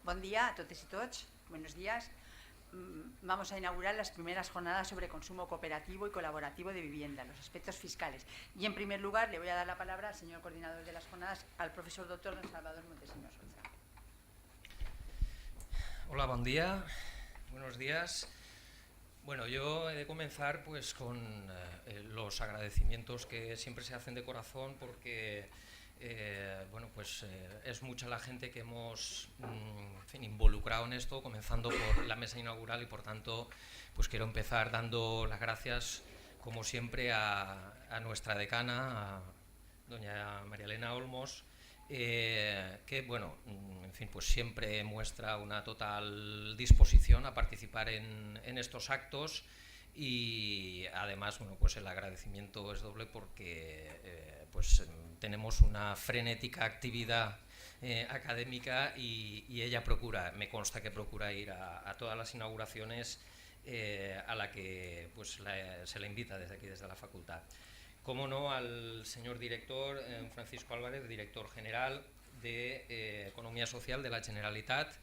Buen día a totes y tots, buenos días. Vamos a inaugurar las primeras jornadas sobre consumo cooperativo y colaborativo de vivienda, los aspectos fiscales. Y en primer lugar le voy a dar la palabra al señor coordinador de las jornadas, al profesor doctor don Salvador Montesinos Olza. Hola, buen día, buenos días. Bueno, yo he de comenzar pues con los agradecimientos que siempre se hacen de corazón porque es mucha la gente que hemos involucrado en esto, comenzando por la mesa inaugural, y por tanto pues quiero empezar dando las gracias como siempre a nuestra decana, a doña María Elena Olmos, que bueno, en fin, pues siempre muestra una total disposición a participar en estos actos. Y además, bueno, pues el agradecimiento es doble porque tenemos una frenética actividad académica y ella procura, me consta que procura ir a todas las inauguraciones a la que pues se le invita desde aquí, desde la facultad. Cómo no, al señor director, Francisco Álvarez, director general de Economía Social de la Generalitat,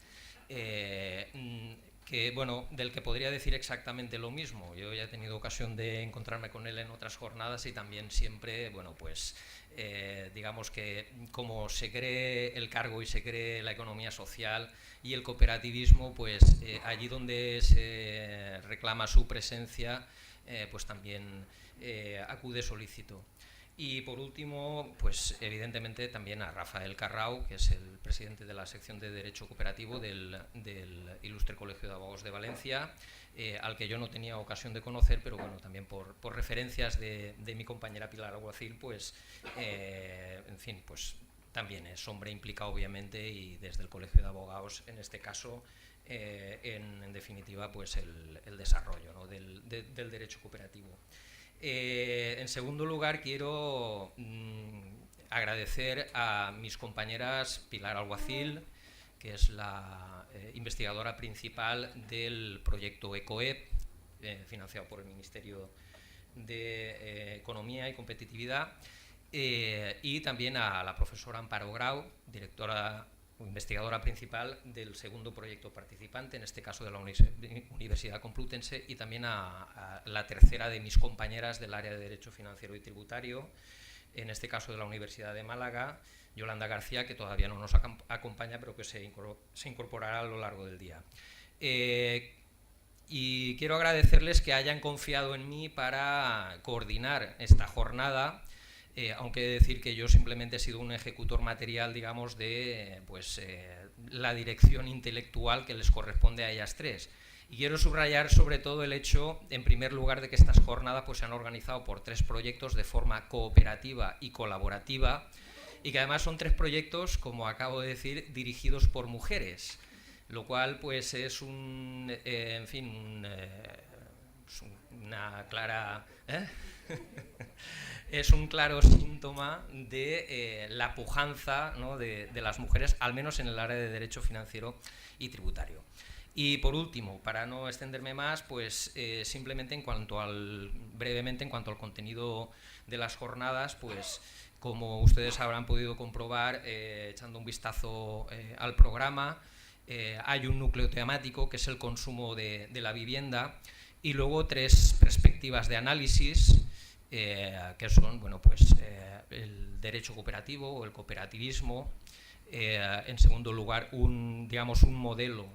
que, bueno, del que podría decir exactamente lo mismo. Yo ya he tenido ocasión de encontrarme con él en otras jornadas y también siempre, bueno, pues digamos que como se cree el cargo y se cree la economía social y el cooperativismo, pues allí donde se reclama su presencia, pues también acude solícito. Y por último, pues evidentemente también a Rafael Carrau, que es el presidente de la sección de Derecho Cooperativo del Ilustre Colegio de Abogados de Valencia, al que yo no tenía ocasión de conocer, pero bueno, también por referencias de mi compañera Pilar Alguacil, pues en fin, pues también es hombre implicado obviamente, y desde el Colegio de Abogados, en este caso, en definitiva, pues el desarrollo, ¿no?, del derecho cooperativo. En segundo lugar, quiero agradecer a mis compañeras Pilar Alguacil, que es la investigadora principal del proyecto ECOEP, financiado por el Ministerio de Economía y Competitividad, y también a la profesora Amparo Grau, directora o investigadora principal del segundo proyecto participante, en este caso de la Universidad Complutense, y también a la tercera de mis compañeras del área de Derecho Financiero y Tributario, en este caso de la Universidad de Málaga, Yolanda García, que todavía no nos acompaña, pero que se incorporará a lo largo del día. Y quiero agradecerles que hayan confiado en mí para coordinar esta jornada, aunque he de decir que yo simplemente he sido un ejecutor material, digamos, de la dirección intelectual que les corresponde a ellas tres. Y quiero subrayar sobre todo el hecho, en primer lugar, de que estas jornadas pues se han organizado por 3 proyectos de forma cooperativa y colaborativa, y que además son 3 proyectos, como acabo de decir, dirigidos por mujeres, lo cual pues es una clara... es un claro síntoma de la pujanza, ¿no?, de las mujeres, al menos en el área de derecho financiero y tributario. Y por último, para no extenderme más, pues simplemente brevemente en cuanto al contenido de las jornadas, pues como ustedes habrán podido comprobar echando un vistazo al programa, hay un núcleo temático que es el consumo de la vivienda, y luego 3 perspectivas de análisis, que son, bueno, pues el derecho cooperativo o el cooperativismo, en segundo lugar un modelo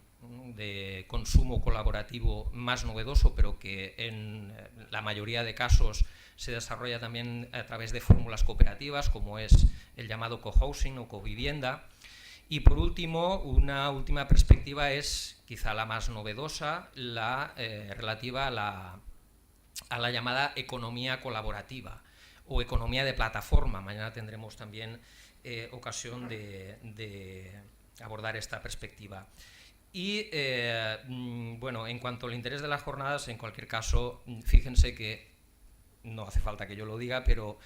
de consumo colaborativo más novedoso, pero que en la mayoría de casos se desarrolla también a través de fórmulas cooperativas, como es el llamado cohousing o covivienda. Y por último, una última perspectiva es quizá la más novedosa, la relativa a la llamada economía colaborativa o economía de plataforma. Mañana tendremos también ocasión de abordar esta perspectiva. Y bueno, en cuanto al interés de las jornadas, en cualquier caso, fíjense que no hace falta que yo lo diga, pero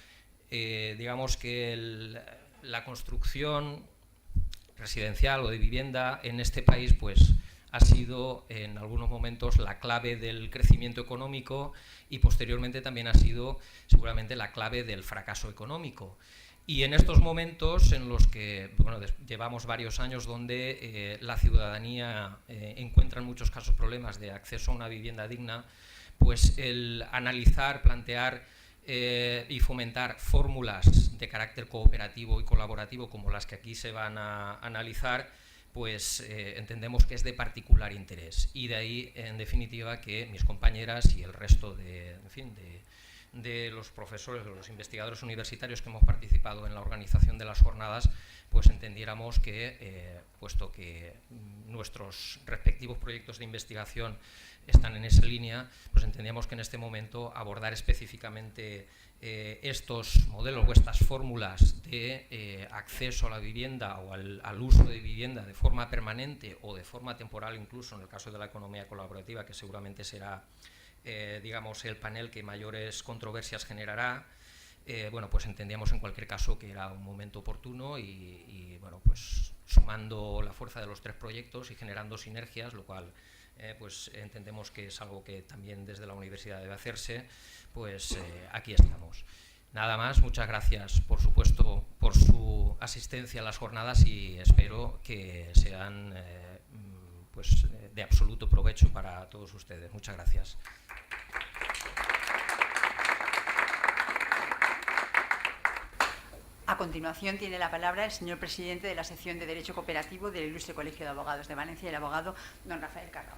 digamos que la construcción residencial o de vivienda en este país pues ha sido en algunos momentos la clave del crecimiento económico, y posteriormente también ha sido seguramente la clave del fracaso económico. Y en estos momentos en los que llevamos varios años donde la ciudadanía encuentra en muchos casos problemas de acceso a una vivienda digna, pues el analizar, plantear y fomentar fórmulas de carácter cooperativo y colaborativo como las que aquí se van a analizar, pues entendemos que es de particular interés. Y de ahí, en definitiva, que mis compañeras y el resto de los profesores, de los investigadores universitarios que hemos participado en la organización de las jornadas, pues entendiéramos que, puesto que nuestros respectivos proyectos de investigación están en esa línea, pues entendíamos que en este momento abordar específicamente estos modelos o estas fórmulas de acceso a la vivienda o al uso de vivienda de forma permanente o de forma temporal, incluso en el caso de la economía colaborativa, que seguramente será digamos, el panel que mayores controversias generará, bueno, pues entendíamos en cualquier caso que era un momento oportuno y bueno, pues sumando la fuerza de los tres proyectos y generando sinergias, lo cual pues entendemos que es algo que también desde la universidad debe hacerse, pues aquí estamos. Nada más, muchas gracias por supuesto por su asistencia a las jornadas y espero que sean pues, de absoluto provecho para todos ustedes. Muchas gracias. A continuación tiene la palabra el señor presidente de la sección de Derecho Cooperativo del Ilustre Colegio de Abogados de Valencia, el abogado don Rafael Carrao.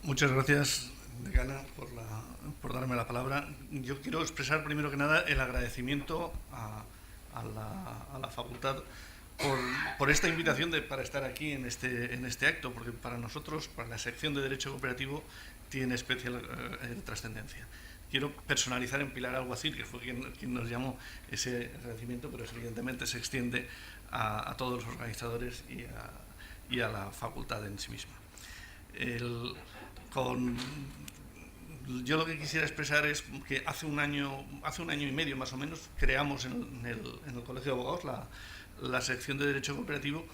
Muchas gracias, decana, por darme la palabra. Yo quiero expresar primero que nada el agradecimiento a la facultad por esta invitación para estar aquí en este acto, porque para nosotros, para la sección de Derecho Cooperativo, tiene especial trascendencia. Quiero personalizar en Pilar Alguacil, que fue quien nos llamó, ese agradecimiento, pero evidentemente se extiende a todos los organizadores y a la facultad en sí misma. Yo lo que quisiera expresar es que hace un año y medio más o menos creamos en el Colegio de Abogados la sección de Derecho Cooperativo,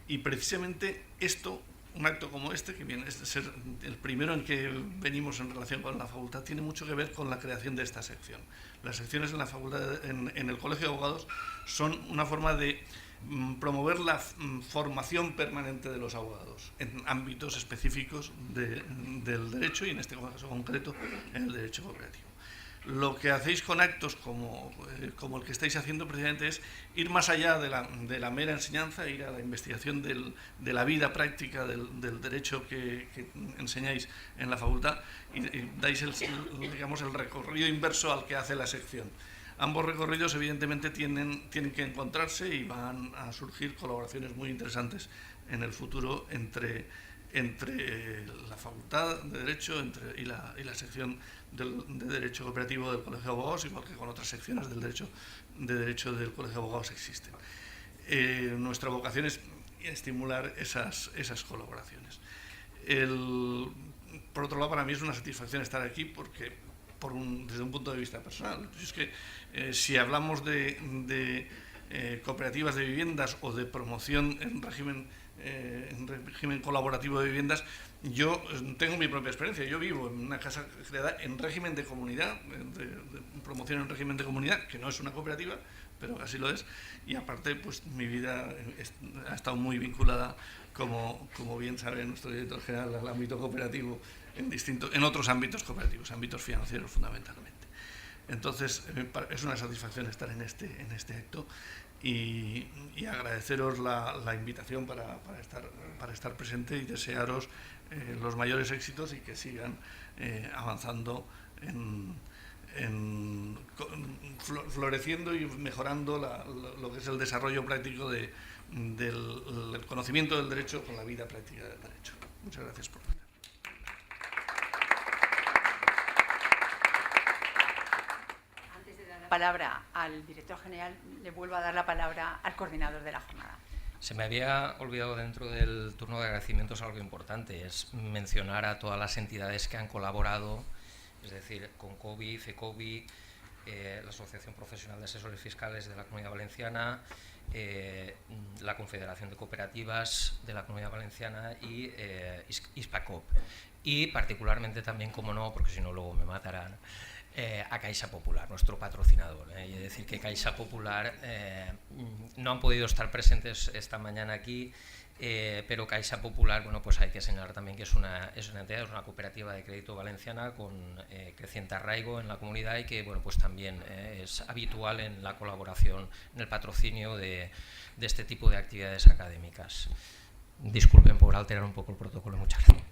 y precisamente esto, un acto como este, que viene a ser el primero en que venimos en relación con la facultad, tiene mucho que ver con la creación de esta sección. Las secciones en la facultad, en el Colegio de Abogados, son una forma de promover la formación permanente de los abogados en ámbitos específicos del derecho, y en este caso concreto en el derecho cooperativo. Lo que hacéis con actos como el que estáis haciendo precisamente es ir más allá de la mera enseñanza, ir a la investigación de la vida práctica del derecho que enseñáis en la facultad, y dais digamos, el recorrido inverso al que hace la sección. Ambos recorridos evidentemente tienen que encontrarse y van a surgir colaboraciones muy interesantes en el futuro entre la Facultad de Derecho y la sección de Derecho Cooperativo del Colegio de Abogados, igual que con otras secciones del derecho del Colegio de Abogados existen. Nuestra vocación es estimular esas colaboraciones. Por otro lado, para mí es una satisfacción estar aquí porque desde un punto de vista personal. Es que si hablamos de cooperativas de viviendas o de promoción en régimen colaborativo de viviendas, yo tengo mi propia experiencia. Yo vivo en una casa creada en régimen de comunidad, de promoción en régimen de comunidad, que no es una cooperativa, pero así lo es, y aparte pues mi vida ha estado muy vinculada, como bien sabe nuestro director general, al ámbito cooperativo en otros ámbitos cooperativos, ámbitos financieros fundamentalmente. Entonces es una satisfacción estar en este acto y agradeceros la invitación para estar presente y desearos los mayores éxitos y que sigan avanzando floreciendo y mejorando lo que es el desarrollo práctico del conocimiento del derecho con la vida práctica del derecho. Muchas gracias por venir. Antes de dar la palabra al director general, le vuelvo a dar la palabra al coordinador de la jornada. Se me había olvidado dentro del turno de agradecimientos algo importante, es mencionar a todas las entidades que han colaborado, es decir, CONCOBI, FECOBI, la Asociación Profesional de Asesores Fiscales de la Comunidad Valenciana, la Confederación de Cooperativas de la Comunidad Valenciana y Hispacop. Y particularmente también, como no, porque si no luego me matarán, a Caixa Popular, nuestro patrocinador. Y decir que Caixa Popular no han podido estar presentes esta mañana aquí, pero Caixa Popular, bueno, pues hay que señalar también que es una entidad, es una cooperativa de crédito valenciana con creciente arraigo en la comunidad y que, bueno, pues también es habitual en la colaboración, en el patrocinio de este tipo de actividades académicas. Disculpen por alterar un poco el protocolo, muchas gracias.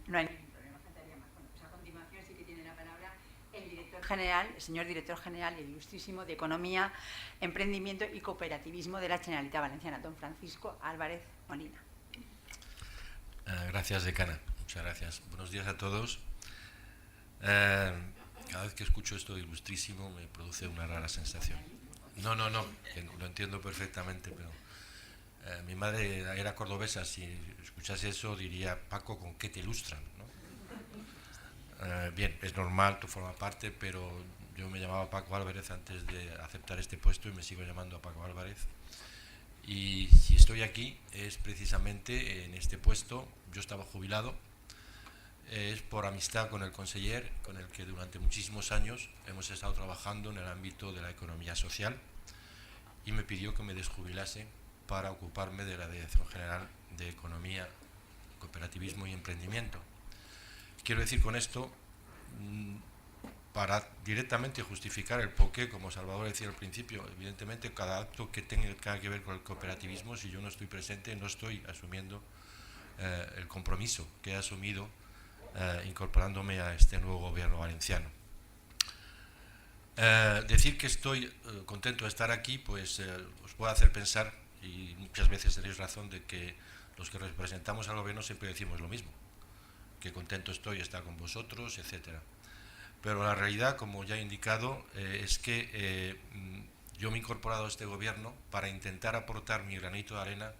No hay ningún problema, faltaría más. Bueno, pues a continuación sí que tiene la palabra el director general, el señor director general y el ilustrísimo de Economía, Emprendimiento y Cooperativismo de la Generalitat Valenciana, don Francisco Álvarez Molina. Gracias, decana. Muchas gracias. Buenos días a todos. Cada vez que escucho esto de ilustrísimo me produce una rara sensación. No, que lo entiendo perfectamente, pero mi madre era cordobesa. Si escuchase eso diría: Paco, ¿con qué te ilustran? ¿No? Bien, es normal, tú formas parte, pero yo me llamaba Paco Álvarez antes de aceptar este puesto y me sigo llamando a Paco Álvarez. Y si estoy aquí es precisamente en este puesto. Yo estaba jubilado, es por amistad con el conseller, con el que durante muchísimos años hemos estado trabajando en el ámbito de la economía social, y me pidió que me desjubilase para ocuparme de la Dirección General de Economía, Cooperativismo y Emprendimiento. Quiero decir con esto, para directamente justificar el porqué, como Salvador decía al principio, evidentemente cada acto que tenga que ver con el cooperativismo, si yo no estoy presente, no estoy asumiendo el compromiso que he asumido incorporándome a este nuevo gobierno valenciano. Decir que estoy contento de estar aquí, pues os puede hacer pensar, y muchas veces tenéis razón, de que los que representamos al gobierno siempre decimos lo mismo, que contento estoy de estar con vosotros, etcétera. Pero la realidad, como ya he indicado, es que yo me he incorporado a este gobierno para intentar aportar mi granito de arena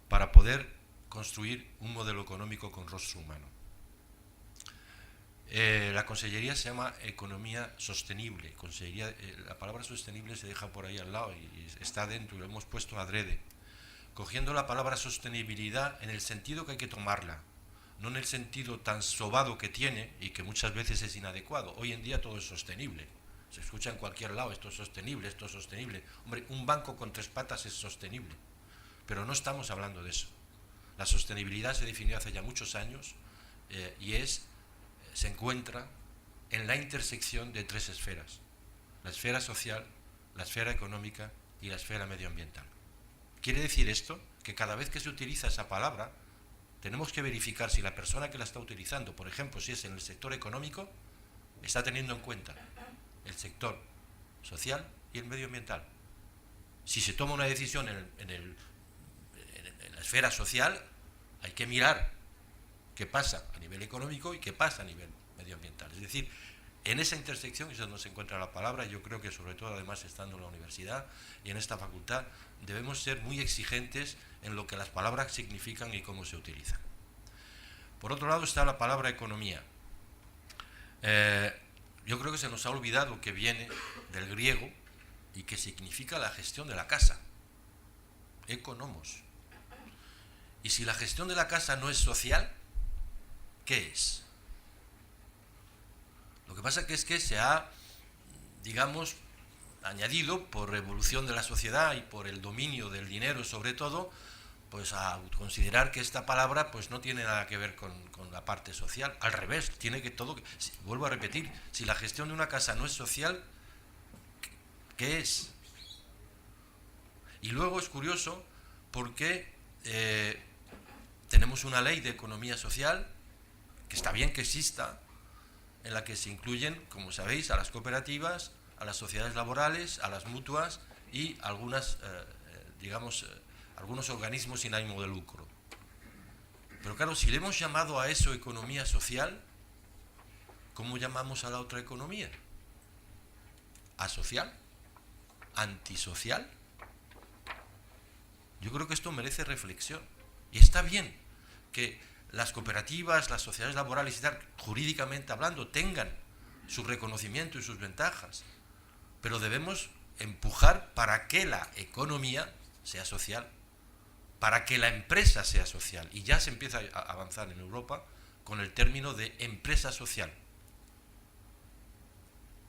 para poder construir un modelo económico con rostro humano. La consellería se llama Economía Sostenible. La palabra sostenible se deja por ahí al lado y está dentro, y lo hemos puesto adrede, cogiendo la palabra sostenibilidad en el sentido que hay que tomarla, no en el sentido tan sobado que tiene y que muchas veces es inadecuado. Hoy en día todo es sostenible, se escucha en cualquier lado: esto es sostenible, esto es sostenible. Hombre, un banco con 3 patas es sostenible, pero no estamos hablando de eso. La sostenibilidad se definió hace ya muchos años y se encuentra en la intersección de 3 esferas: la esfera social, la esfera económica y la esfera medioambiental. ¿Quiere decir esto? Que cada vez que se utiliza esa palabra tenemos que verificar si la persona que la está utilizando, por ejemplo, si es en el sector económico, está teniendo en cuenta el sector social y el medioambiental. Si se toma una decisión en la esfera social, hay que mirar qué pasa a nivel económico y qué pasa a nivel medioambiental. Es decir, en esa intersección es donde se encuentra la palabra. Yo creo que, sobre todo, además, estando en la universidad y en esta facultad, debemos ser muy exigentes en lo que las palabras significan y cómo se utilizan. Por otro lado está la palabra economía. Yo creo que se nos ha olvidado que viene del griego y que significa la gestión de la casa. Economos. Y si la gestión de la casa no es social, ¿qué es? Lo que pasa es que se ha, digamos, añadido por evolución de la sociedad y por el dominio del dinero sobre todo, pues a considerar que esta palabra pues no tiene nada que ver con la parte social. Al revés, tiene que todo, vuelvo a repetir, si la gestión de una casa no es social, ¿qué es? Y luego es curioso porque tenemos una ley de economía social, que está bien que exista, en la que se incluyen, como sabéis, a las cooperativas, a las sociedades laborales, a las mutuas y algunos organismos sin ánimo de lucro. Pero claro, si le hemos llamado a eso economía social, ¿cómo llamamos a la otra economía? ¿Asocial? ¿Antisocial? Yo creo que esto merece reflexión. Y está bien que las cooperativas, las sociedades laborales y tal, jurídicamente hablando, tengan su reconocimiento y sus ventajas, pero debemos empujar para que la economía sea social, para que la empresa sea social, y ya se empieza a avanzar en Europa con el término de empresa social.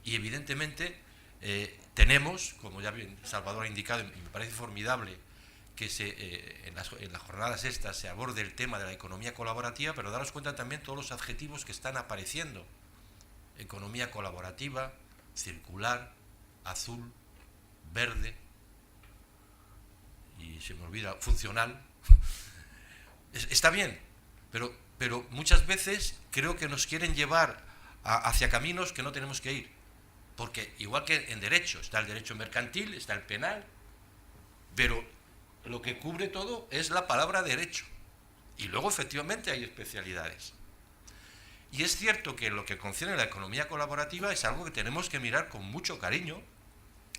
Y evidentemente tenemos, como ya bien Salvador ha indicado, y me parece formidable que en las jornadas estas se aborde el tema de la economía colaborativa, pero daros cuenta también todos los adjetivos que están apareciendo: economía colaborativa, circular, azul, verde, y se me olvida, funcional. Está bien, pero muchas veces creo que nos quieren llevar hacia caminos que no tenemos que ir, porque igual que en derecho, está el derecho mercantil, está el penal, pero lo que cubre todo es la palabra derecho, y luego efectivamente hay especialidades. Y es cierto que lo que concierne a la economía colaborativa es algo que tenemos que mirar con mucho cariño,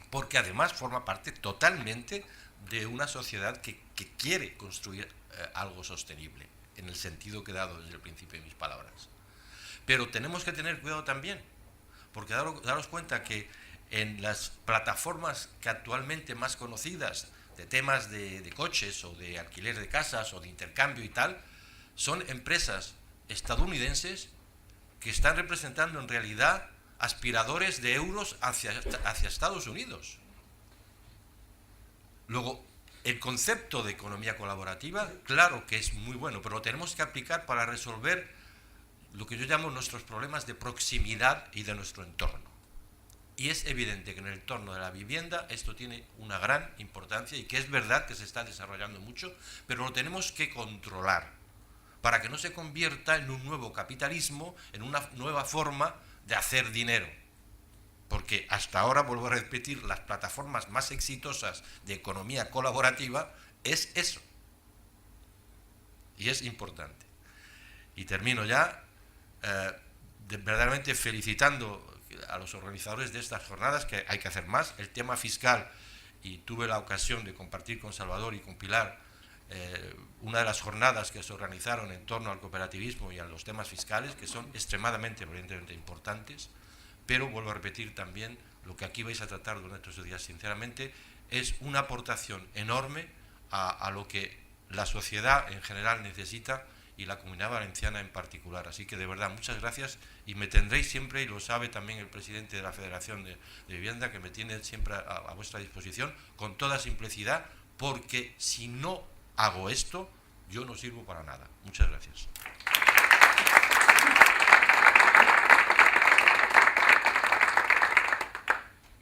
porque además forma parte totalmente de una sociedad que quiere construir algo sostenible, en el sentido que he dado desde el principio de mis palabras. Pero tenemos que tener cuidado también, porque daros cuenta que en las plataformas que actualmente más conocidas de temas de coches o de alquiler de casas o de intercambio y tal, son empresas estadounidenses que están representando en realidad aspiradores de euros hacia Estados Unidos. Luego, el concepto de economía colaborativa, claro que es muy bueno, pero lo tenemos que aplicar para resolver lo que yo llamo nuestros problemas de proximidad y de nuestro entorno. Y es evidente que en el entorno de la vivienda esto tiene una gran importancia, y que es verdad que se está desarrollando mucho, pero lo tenemos que controlar para que no se convierta en un nuevo capitalismo, en una nueva forma de hacer dinero. Porque hasta ahora, vuelvo a repetir, las plataformas más exitosas de economía colaborativa es eso. Y es importante. Y termino ya verdaderamente felicitando a los organizadores de estas jornadas, que hay que hacer más. El tema fiscal, y tuve la ocasión de compartir con Salvador y con Pilar una de las jornadas que se organizaron en torno al cooperativismo y a los temas fiscales, que son extremadamente, evidentemente, importantes. Pero vuelvo a repetir también, lo que aquí vais a tratar durante estos días, sinceramente, es una aportación enorme a lo que la sociedad en general necesita, y la Comunidad Valenciana en particular. Así que de verdad, muchas gracias, y me tendréis siempre, y lo sabe también el presidente de la Federación de Vivienda, que me tiene siempre a vuestra disposición, con toda simplicidad, porque si no hago esto, yo no sirvo para nada. Muchas gracias.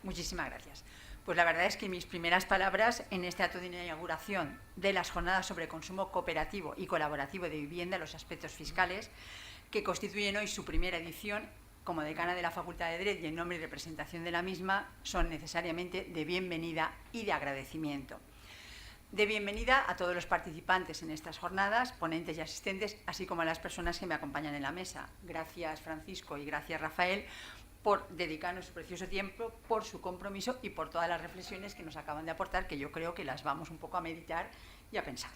Muchísimas gracias. Pues la verdad es que mis primeras palabras en este acto de inauguración de las jornadas sobre consumo cooperativo y colaborativo de vivienda, los aspectos fiscales, que constituyen hoy su primera edición, como decana de la Facultad de Derecho y en nombre y representación de la misma, son necesariamente de bienvenida y de agradecimiento. De bienvenida a todos los participantes en estas jornadas, ponentes y asistentes, así como a las personas que me acompañan en la mesa. Gracias, Francisco, y gracias, Rafael, por dedicarnos su precioso tiempo, por su compromiso y por todas las reflexiones que nos acaban de aportar, que yo creo que las vamos un poco a meditar y a pensar.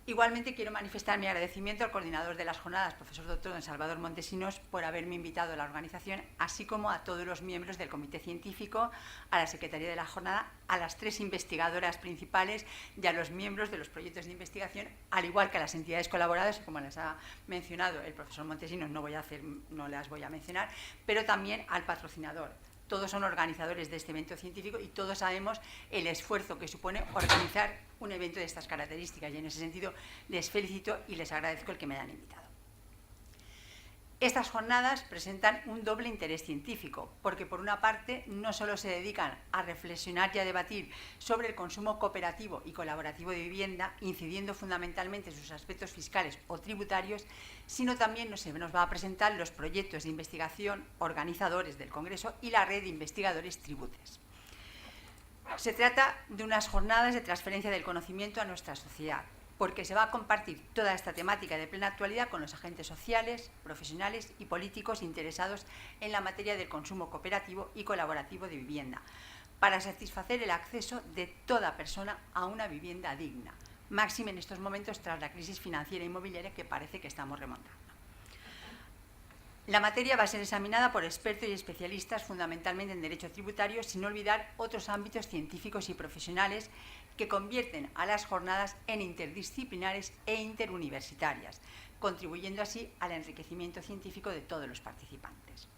Igualmente quiero manifestar mi agradecimiento al coordinador de las jornadas, profesor doctor don Salvador Montesinos, por haberme invitado a la organización, así como a todos los miembros del comité científico, a la secretaría de la jornada, a las 3 investigadoras principales y a los miembros de los proyectos de investigación, al igual que a las entidades colaboradoras, como las ha mencionado el profesor Montesinos, no las voy a mencionar, pero también al patrocinador. Todos son organizadores de este evento científico y todos sabemos el esfuerzo que supone organizar un evento de estas características, y en ese sentido les felicito y les agradezco el que me hayan invitado. Estas jornadas presentan un doble interés científico, porque por una parte no solo se dedican a reflexionar y a debatir sobre el consumo cooperativo y colaborativo de vivienda, incidiendo fundamentalmente en sus aspectos fiscales o tributarios, sino también nos va a presentar los proyectos de investigación organizadores del Congreso y la red de investigadores Tributes. Se trata de unas jornadas de transferencia del conocimiento a nuestra sociedad, porque se va a compartir toda esta temática de plena actualidad con los agentes sociales, profesionales y políticos interesados en la materia del consumo cooperativo y colaborativo de vivienda, para satisfacer el acceso de toda persona a una vivienda digna, máxime en estos momentos tras la crisis financiera e inmobiliaria que parece que estamos remontando. La materia va a ser examinada por expertos y especialistas fundamentalmente en derecho tributario, sin olvidar otros ámbitos científicos y profesionales que convierten a las jornadas en interdisciplinares e interuniversitarias, contribuyendo así al enriquecimiento científico de todos los participantes.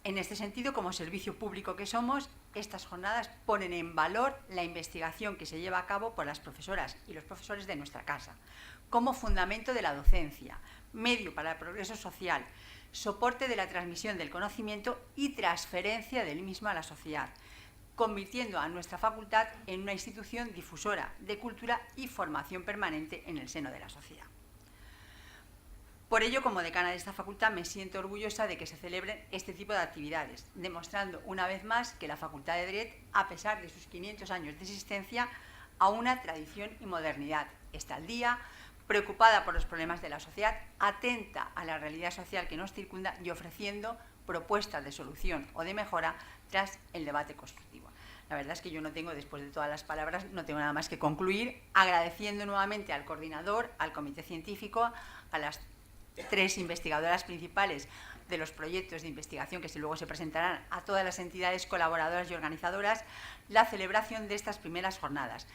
En este sentido, como servicio público que somos, estas jornadas ponen en valor la investigación que se lleva a cabo por las profesoras y los profesores de nuestra casa, como fundamento de la docencia, medio para el progreso social, soporte de la transmisión del conocimiento y transferencia del mismo a la sociedad, convirtiendo a nuestra facultad en una institución difusora de cultura y formación permanente en el seno de la sociedad. Por ello, como decana de esta facultad, me siento orgullosa de que se celebren este tipo de actividades, demostrando una vez más que la Facultad de Derecho, a pesar de sus 500 años de existencia, a una tradición y modernidad, está al día, preocupada por los problemas de la sociedad, atenta a la realidad social que nos circunda y ofreciendo propuestas de solución o de mejora tras el debate constructivo. La verdad es que yo no tengo, después de todas las palabras, no tengo nada más que concluir, agradeciendo nuevamente al coordinador, al comité científico, a las 3 investigadoras principales de los proyectos de investigación que luego se presentarán, a todas las entidades colaboradoras y organizadoras, la celebración de estas primeras jornadas.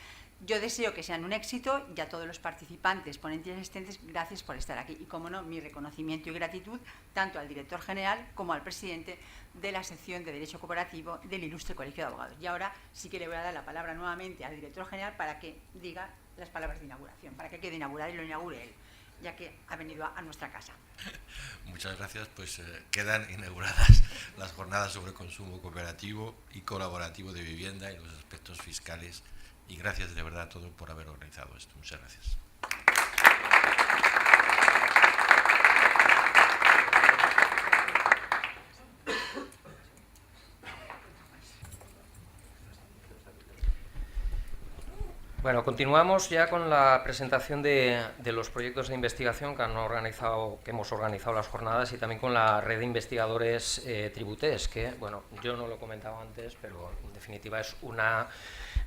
Yo deseo que sean un éxito y a todos los participantes, ponentes y asistentes, gracias por estar aquí. Y, como no, mi reconocimiento y gratitud tanto al director general como al presidente de la sección de Derecho Cooperativo del Ilustre Colegio de Abogados. Y ahora sí que le voy a dar la palabra nuevamente al director general para que diga las palabras de inauguración, para que quede inaugurado y lo inaugure él, ya que ha venido a nuestra casa. Muchas gracias. Pues quedan inauguradas las jornadas sobre consumo cooperativo y colaborativo de vivienda y los aspectos fiscales. Y gracias de verdad a todos por haber organizado esto. Muchas gracias. Bueno, continuamos ya con la presentación de los proyectos de investigación que hemos organizado las jornadas, y también con la red de investigadores Tributés, que, bueno, yo no lo he comentado antes, pero en definitiva es una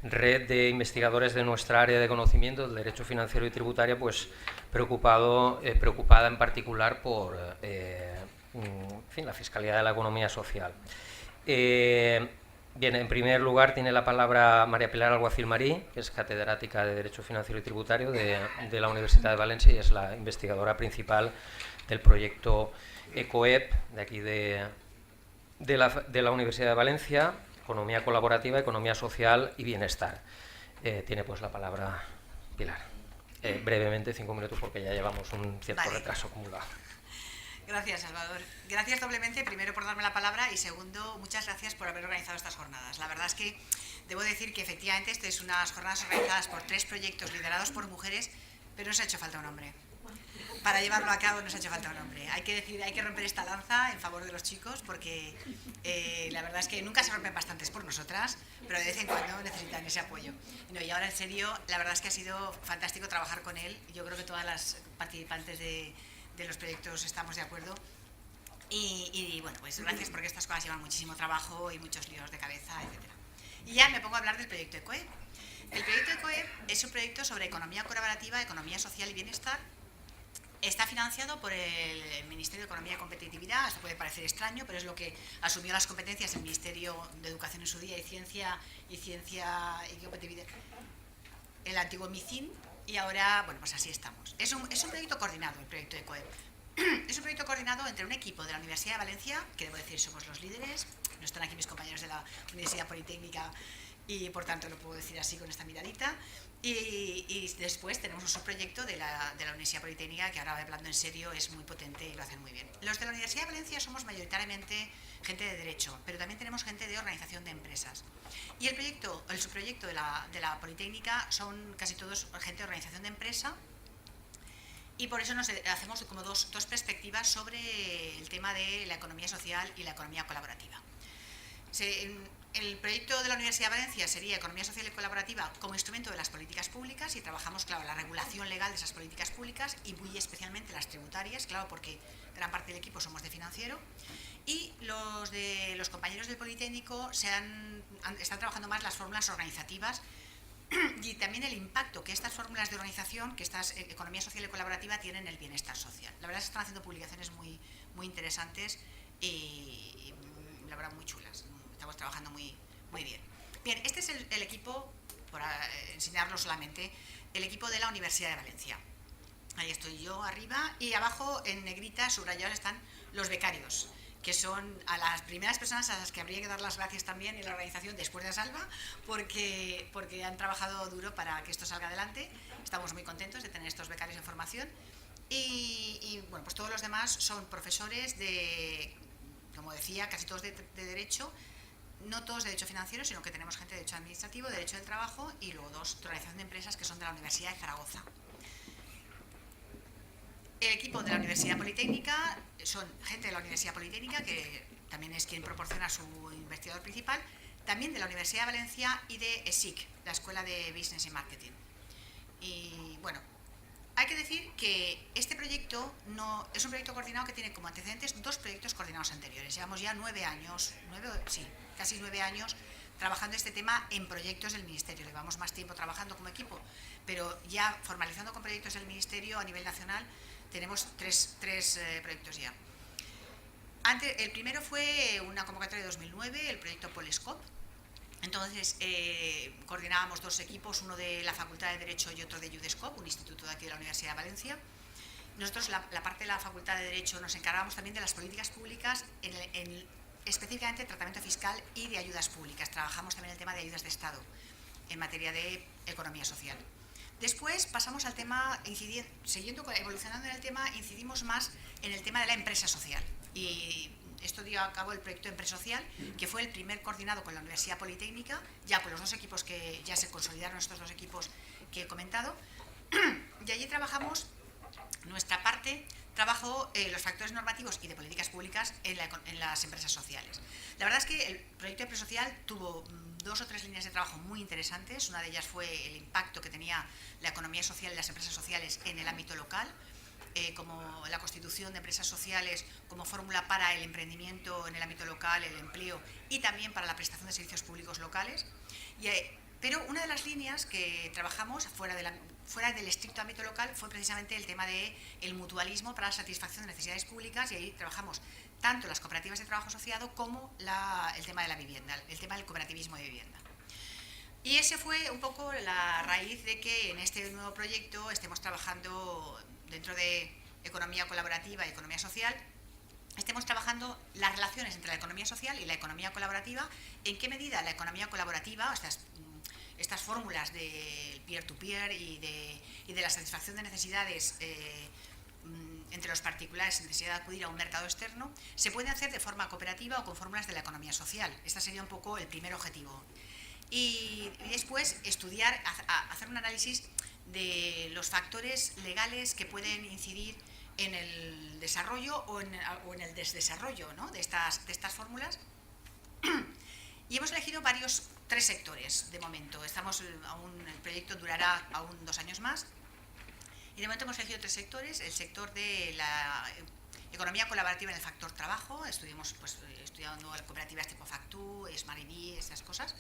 red de investigadores de nuestra área de conocimiento del derecho financiero y tributario, pues preocupada en particular por en fin, la fiscalidad de la economía social. Bien, en primer lugar tiene la palabra María Pilar Alguacil Marí, que es catedrática de Derecho Financiero y Tributario de la Universidad de Valencia y es la investigadora principal del proyecto ECOEP, de aquí de la Universidad de Valencia, Economía Colaborativa, Economía Social y Bienestar. Tiene pues la palabra Pilar. Brevemente, 5 minutos, porque ya llevamos un cierto retraso acumulado. Gracias, Salvador. Gracias doblemente, primero por darme la palabra y segundo, muchas gracias por haber organizado estas jornadas. La verdad es que debo decir que efectivamente estas son unas jornadas organizadas por 3 proyectos liderados por mujeres, pero nos ha hecho falta un hombre. Para llevarlo a cabo nos ha hecho falta un hombre. Hay que romper esta lanza en favor de los chicos, porque la verdad es que nunca se rompen bastantes por nosotras, pero de vez en cuando necesitan ese apoyo. Y ahora, en serio, la verdad es que ha sido fantástico trabajar con él. Yo creo que todas las participantes de los proyectos estamos de acuerdo. Y bueno, pues gracias, porque estas cosas llevan muchísimo trabajo y muchos líos de cabeza, etc. Y ya me pongo a hablar del proyecto ECOEP. El proyecto ECOEP es un proyecto sobre economía colaborativa, economía social y bienestar. Está financiado por el Ministerio de Economía y Competitividad. Esto puede parecer extraño, pero es lo que asumió las competencias el Ministerio de Educación en su día y Ciencia y Competitividad, el antiguo MICIN, y ahora, bueno, pues así estamos. Es un proyecto coordinado, el proyecto ECOEP. Es un proyecto coordinado entre un equipo de la Universidad de Valencia, que debo decir somos los líderes, no están aquí mis compañeros de la Universidad Politécnica y por tanto lo puedo decir así con esta miradita, y después tenemos un subproyecto de la Universidad Politécnica, que ahora, hablando en serio, es muy potente y lo hacen muy bien. Los de la Universidad de Valencia somos mayoritariamente gente de derecho, pero también tenemos gente de organización de empresas. Y el subproyecto de la Politécnica son casi todos gente de organización de empresa, y por eso nos hacemos como dos perspectivas sobre el tema de la economía social y la economía colaborativa. El proyecto de la Universidad de Valencia sería economía social y colaborativa como instrumento de las políticas públicas, y trabajamos, claro, la regulación legal de esas políticas públicas y muy especialmente las tributarias, claro, porque gran parte del equipo somos de financiero, y los compañeros del Politécnico están trabajando más las fórmulas organizativas y también el impacto que estas fórmulas de organización, que estas economía social y colaborativa tienen en el bienestar social. La verdad es que están haciendo publicaciones muy, muy interesantes y la verdad muy chulas. Estamos trabajando muy, muy bien. Bien, este es el equipo, por enseñarlo solamente, el equipo de la Universidad de Valencia. Ahí estoy yo arriba y abajo en negrita subrayados están los becarios, que son a las primeras personas a las que habría que dar las gracias también en la organización después de Salva, porque han trabajado duro para que esto salga adelante. Estamos muy contentos de tener estos becarios en formación y bueno, pues todos los demás son profesores de, como decía, casi todos de Derecho, no todos de Derecho Financiero, sino que tenemos gente de Derecho Administrativo, de Derecho del Trabajo y luego dos de Organización de Empresas que son de la Universidad de Zaragoza. El equipo de la Universidad Politécnica son gente de la Universidad Politécnica, que también es quien proporciona su investigador principal, también de la Universidad de Valencia y de ESIC, la Escuela de Business y Marketing. Y bueno, hay que decir que este proyecto no es un proyecto coordinado que tiene como antecedentes dos proyectos coordinados anteriores. Llevamos ya 9 años, casi 9 años trabajando este tema en proyectos del Ministerio. Llevamos más tiempo trabajando como equipo, pero ya formalizando con proyectos del Ministerio a nivel nacional. Tenemos tres proyectos ya. El primero fue una convocatoria de 2009, el proyecto Polescope. Entonces, coordinábamos dos equipos, uno de la Facultad de Derecho y otro de Judescope, un instituto de aquí de la Universidad de Valencia. Nosotros, la parte de la Facultad de Derecho, nos encargábamos también de las políticas públicas, específicamente tratamiento fiscal y de ayudas públicas. Trabajamos también el tema de ayudas de Estado en materia de economía social. Después pasamos al tema, evolucionando en el tema, incidimos más en el tema de la empresa social. Y esto dio a cabo el proyecto Empresa Social, que fue el primer coordinado con la Universidad Politécnica, ya con los dos equipos que ya se consolidaron, estos dos equipos que he comentado. Y allí trabajamos, nuestra parte trabajó los factores normativos y de políticas públicas en las empresas sociales. La verdad es que el proyecto Empresa Social tuvo 2 o 3 líneas de trabajo muy interesantes. Una de ellas fue el impacto que tenía la economía social y las empresas sociales en el ámbito local, como la constitución de empresas sociales como fórmula para el emprendimiento en el ámbito local, el empleo y también para la prestación de servicios públicos locales. Pero una de las líneas que trabajamos fuera del estricto ámbito local fue precisamente el tema del mutualismo para la satisfacción de necesidades públicas, y ahí trabajamos tanto las cooperativas de trabajo asociado como el tema de la vivienda, el tema del cooperativismo de vivienda. Y ese fue un poco la raíz de que en este nuevo proyecto estemos trabajando dentro de economía colaborativa y economía social, estemos trabajando las relaciones entre la economía social y la economía colaborativa, en qué medida la economía colaborativa, estas fórmulas de peer-to-peer y de la satisfacción de necesidades entre los particulares sin necesidad de acudir a un mercado externo, se puede hacer de forma cooperativa o con fórmulas de la economía social. Este sería un poco el primer objetivo. Y después hacer un análisis de los factores legales que pueden incidir en el desarrollo o en el desdesarrollo, ¿no?, de estas fórmulas. Y hemos elegido 3 sectores de momento. El proyecto durará aún 2 años más. Y de momento hemos elegido 3 sectores. El sector de la economía colaborativa en el factor trabajo. Estuvimos estudiando cooperativas tipo Factu, SmartEV, esas cosas.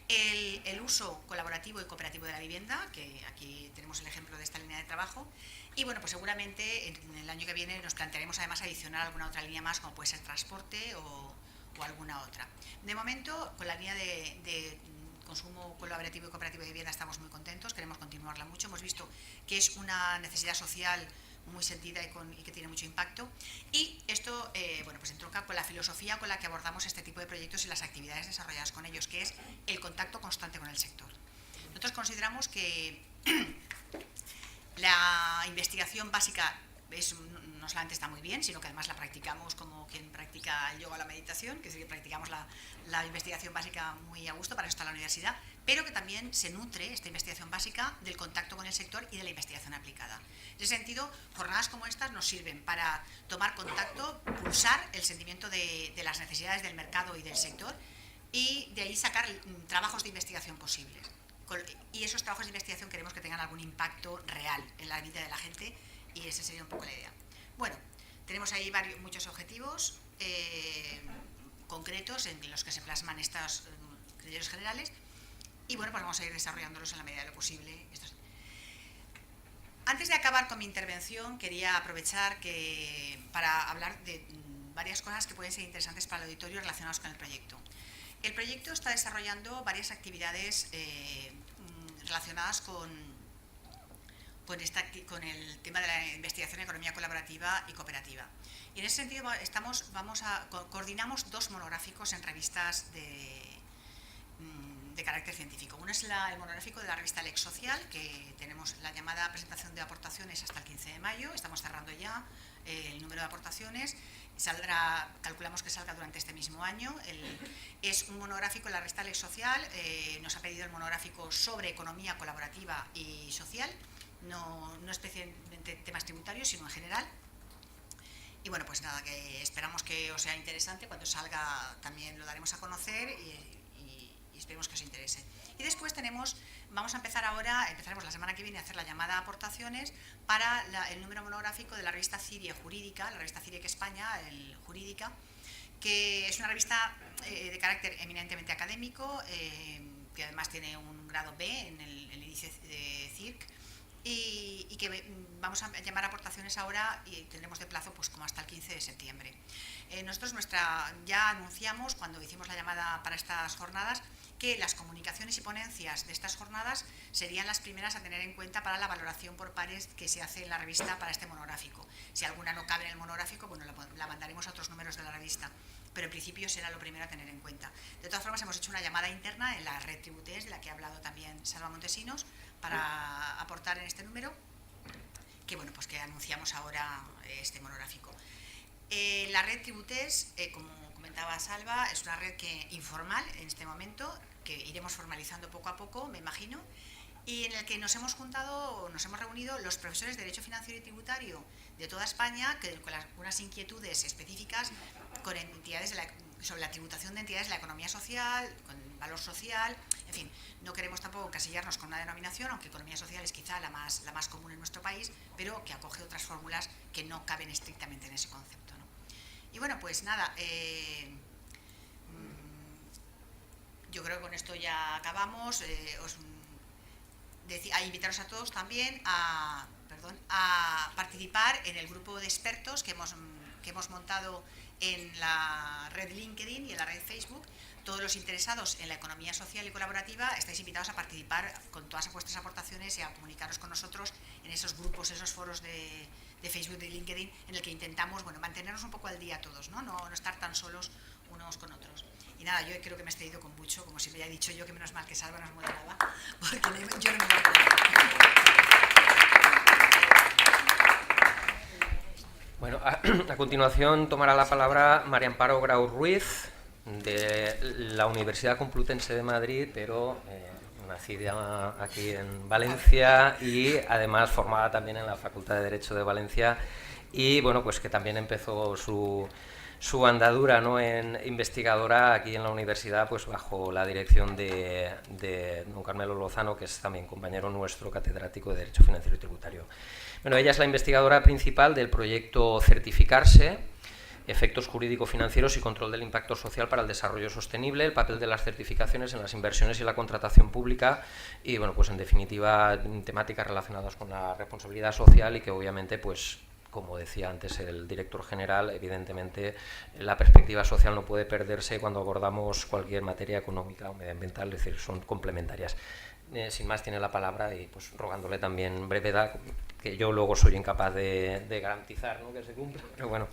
El uso colaborativo y cooperativo de la vivienda, que aquí tenemos el ejemplo de esta línea de trabajo. Y bueno, pues seguramente en el año que viene nos plantearemos además adicionar alguna otra línea más, como puede ser transporte o alguna otra. De momento, con la línea de consumo colaborativo y cooperativo de vivienda estamos muy contentos, queremos continuarla mucho. Hemos visto que es una necesidad social muy sentida y que tiene mucho impacto. Y esto pues entronca con la filosofía con la que abordamos este tipo de proyectos y las actividades desarrolladas con ellos, que es el contacto constante con el sector. Nosotros consideramos que la investigación básica no solamente está muy bien, sino que además la practicamos como quien practica el yoga o la meditación, que es decir, que practicamos la investigación básica muy a gusto, para eso está la universidad, pero que también se nutre esta investigación básica del contacto con el sector y de la investigación aplicada. En ese sentido, jornadas como estas nos sirven para tomar contacto, pulsar el sentimiento de las necesidades del mercado y del sector, y de ahí sacar trabajos de investigación posibles. Y esos trabajos de investigación queremos que tengan algún impacto real en la vida de la gente, y esa sería un poco la idea. Bueno, tenemos ahí muchos objetivos concretos en los que se plasman estos criterios generales. y bueno, pues vamos a ir desarrollándolos en la medida de lo posible. Antes de acabar con mi intervención, quería aprovechar para hablar de varias cosas que pueden ser interesantes para el auditorio relacionadas con el proyecto. El proyecto está desarrollando varias actividades relacionadas con el tema de la investigación en economía colaborativa y cooperativa. Y en ese sentido coordinamos 2 monográficos en revistas de carácter científico. Uno es el monográfico de la revista Lex Social, que tenemos la llamada presentación de aportaciones hasta el 15 de mayo, estamos cerrando ya el número de aportaciones, calculamos que salga durante este mismo año. Es un monográfico de la revista Lex Social, nos ha pedido el monográfico sobre economía colaborativa y social, no especialmente temas tributarios, sino en general. Y bueno, pues nada, que esperamos que os sea interesante, cuando salga también lo daremos a conocer y esperemos que os interese. Y después empezaremos la semana que viene a hacer la llamada a aportaciones para el número monográfico de la revista CIRIE Jurídica, la revista CIRIE España, el Jurídica, que es una revista de carácter eminentemente académico, que además tiene un grado B en el índice de CIRC, y que vamos a llamar a aportaciones ahora y tendremos de plazo pues como hasta el 15 de septiembre. Nosotros ya anunciamos cuando hicimos la llamada para estas jornadas que las comunicaciones y ponencias de estas jornadas serían las primeras a tener en cuenta para la valoración por pares que se hace en la revista para este monográfico. Si alguna no cabe en el monográfico, bueno, la mandaremos a otros números de la revista, pero en principio será lo primero a tener en cuenta. De todas formas, hemos hecho una llamada interna en la red Tributés, de la que ha hablado también Salva Montesinos, para aportar en este número, que bueno, pues que anunciamos ahora este monográfico. La red Tributés, como comentaba Salva, es una red informal en este momento, que iremos formalizando poco a poco, me imagino, y en el que nos hemos reunido los profesores de Derecho Financiero y Tributario de toda España, con unas inquietudes específicas con entidades sobre la tributación de entidades de la economía social, con valor social, en fin, no queremos tampoco encasillarnos con una denominación, aunque economía social es quizá la más común en nuestro país, pero que acoge otras fórmulas que no caben estrictamente en ese concepto, ¿no? Y bueno, pues nada, yo creo que con esto ya acabamos. A invitaros a todos también a participar en el grupo de expertos que hemos montado en la red LinkedIn y en la red Facebook. Todos los interesados en la economía social y colaborativa estáis invitados a participar con todas vuestras aportaciones y a comunicaros con nosotros en esos grupos, esos foros de Facebook y de LinkedIn, en el que intentamos mantenernos un poco al día todos, no estar tan solos unos con otros. Y nada, yo creo que me he extendido con mucho, como siempre he dicho yo, que menos mal que Salva nos moderaba, porque yo no me voy a moderar. Bueno, a continuación tomará la palabra María Amparo Grau Ruiz, de la Universidad Complutense de Madrid, pero nacida aquí en Valencia y además formada también en la Facultad de Derecho de Valencia, y bueno, pues que también empezó su andadura, ¿no?, en investigadora aquí en la universidad, pues bajo la dirección de don Carmelo Lozano, que es también compañero nuestro, catedrático de Derecho Financiero y Tributario. Bueno, ella es la investigadora principal del proyecto Certificarse, efectos jurídico-financieros y control del impacto social para el desarrollo sostenible, el papel de las certificaciones en las inversiones y la contratación pública, y bueno, pues en definitiva temáticas relacionadas con la responsabilidad social, y que obviamente, pues como decía antes el director general, evidentemente la perspectiva social no puede perderse cuando abordamos cualquier materia económica o medioambiental, es decir, son complementarias. Sin más, tiene la palabra, y pues rogándole también brevedad, que yo luego soy incapaz de garantizar, ¿no?, que se cumpla, pero bueno.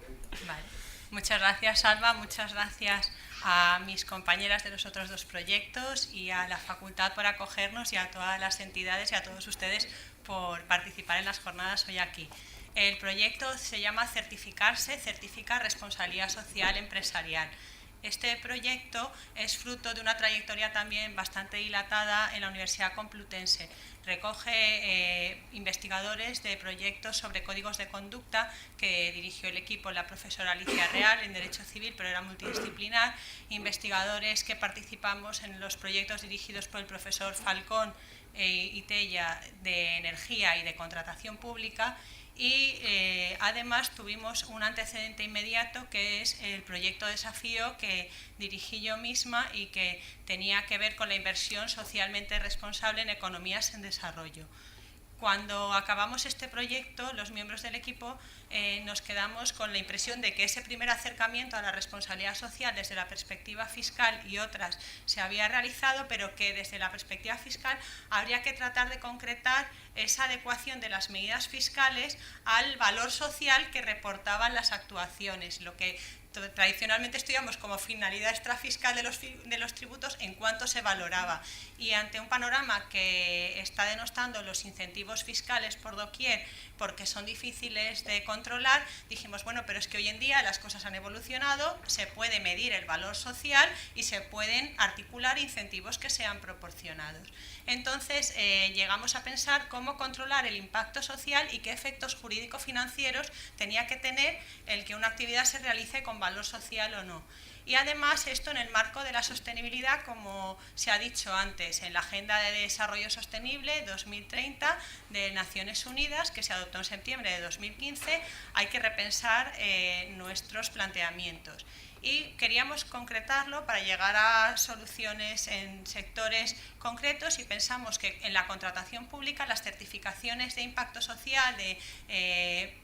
Vale. Muchas gracias, Salva, muchas gracias a mis compañeras de los otros 2 proyectos y a la facultad por acogernos, y a todas las entidades y a todos ustedes por participar en las jornadas hoy aquí. El proyecto se llama Certificarse, certifica responsabilidad social empresarial. Este proyecto es fruto de una trayectoria también bastante dilatada en la Universidad Complutense. Recoge investigadores de proyectos sobre códigos de conducta que dirigió el equipo la profesora Alicia Real en Derecho Civil, pero era multidisciplinar, investigadores que participamos en los proyectos dirigidos por el profesor Falcón y Tella de energía y de contratación pública, y además tuvimos un antecedente inmediato que es el proyecto Desafío que dirigí yo misma y que tenía que ver con la inversión socialmente responsable en economías en desarrollo. Cuando acabamos este proyecto, los miembros del equipo nos quedamos con la impresión de que ese primer acercamiento a la responsabilidad social desde la perspectiva fiscal y otras se había realizado, pero que desde la perspectiva fiscal habría que tratar de concretar esa adecuación de las medidas fiscales al valor social que reportaban las actuaciones, lo que tradicionalmente estudiamos como finalidad extrafiscal de los tributos, en cuánto se valoraba. Y ante un panorama que está denostando los incentivos fiscales por doquier porque son difíciles de controlar, dijimos, bueno, pero es que hoy en día las cosas han evolucionado, se puede medir el valor social y se pueden articular incentivos que sean proporcionados. Entonces llegamos a pensar cómo controlar el impacto social y qué efectos jurídico-financieros tenía que tener el que una actividad se realice con valor social o no. Y además esto en el marco de la sostenibilidad, como se ha dicho antes, en la Agenda de Desarrollo Sostenible 2030 de Naciones Unidas, que se adoptó en septiembre de 2015, hay que repensar nuestros planteamientos. Y queríamos concretarlo para llegar a soluciones en sectores concretos y pensamos que en la contratación pública las certificaciones de impacto social, de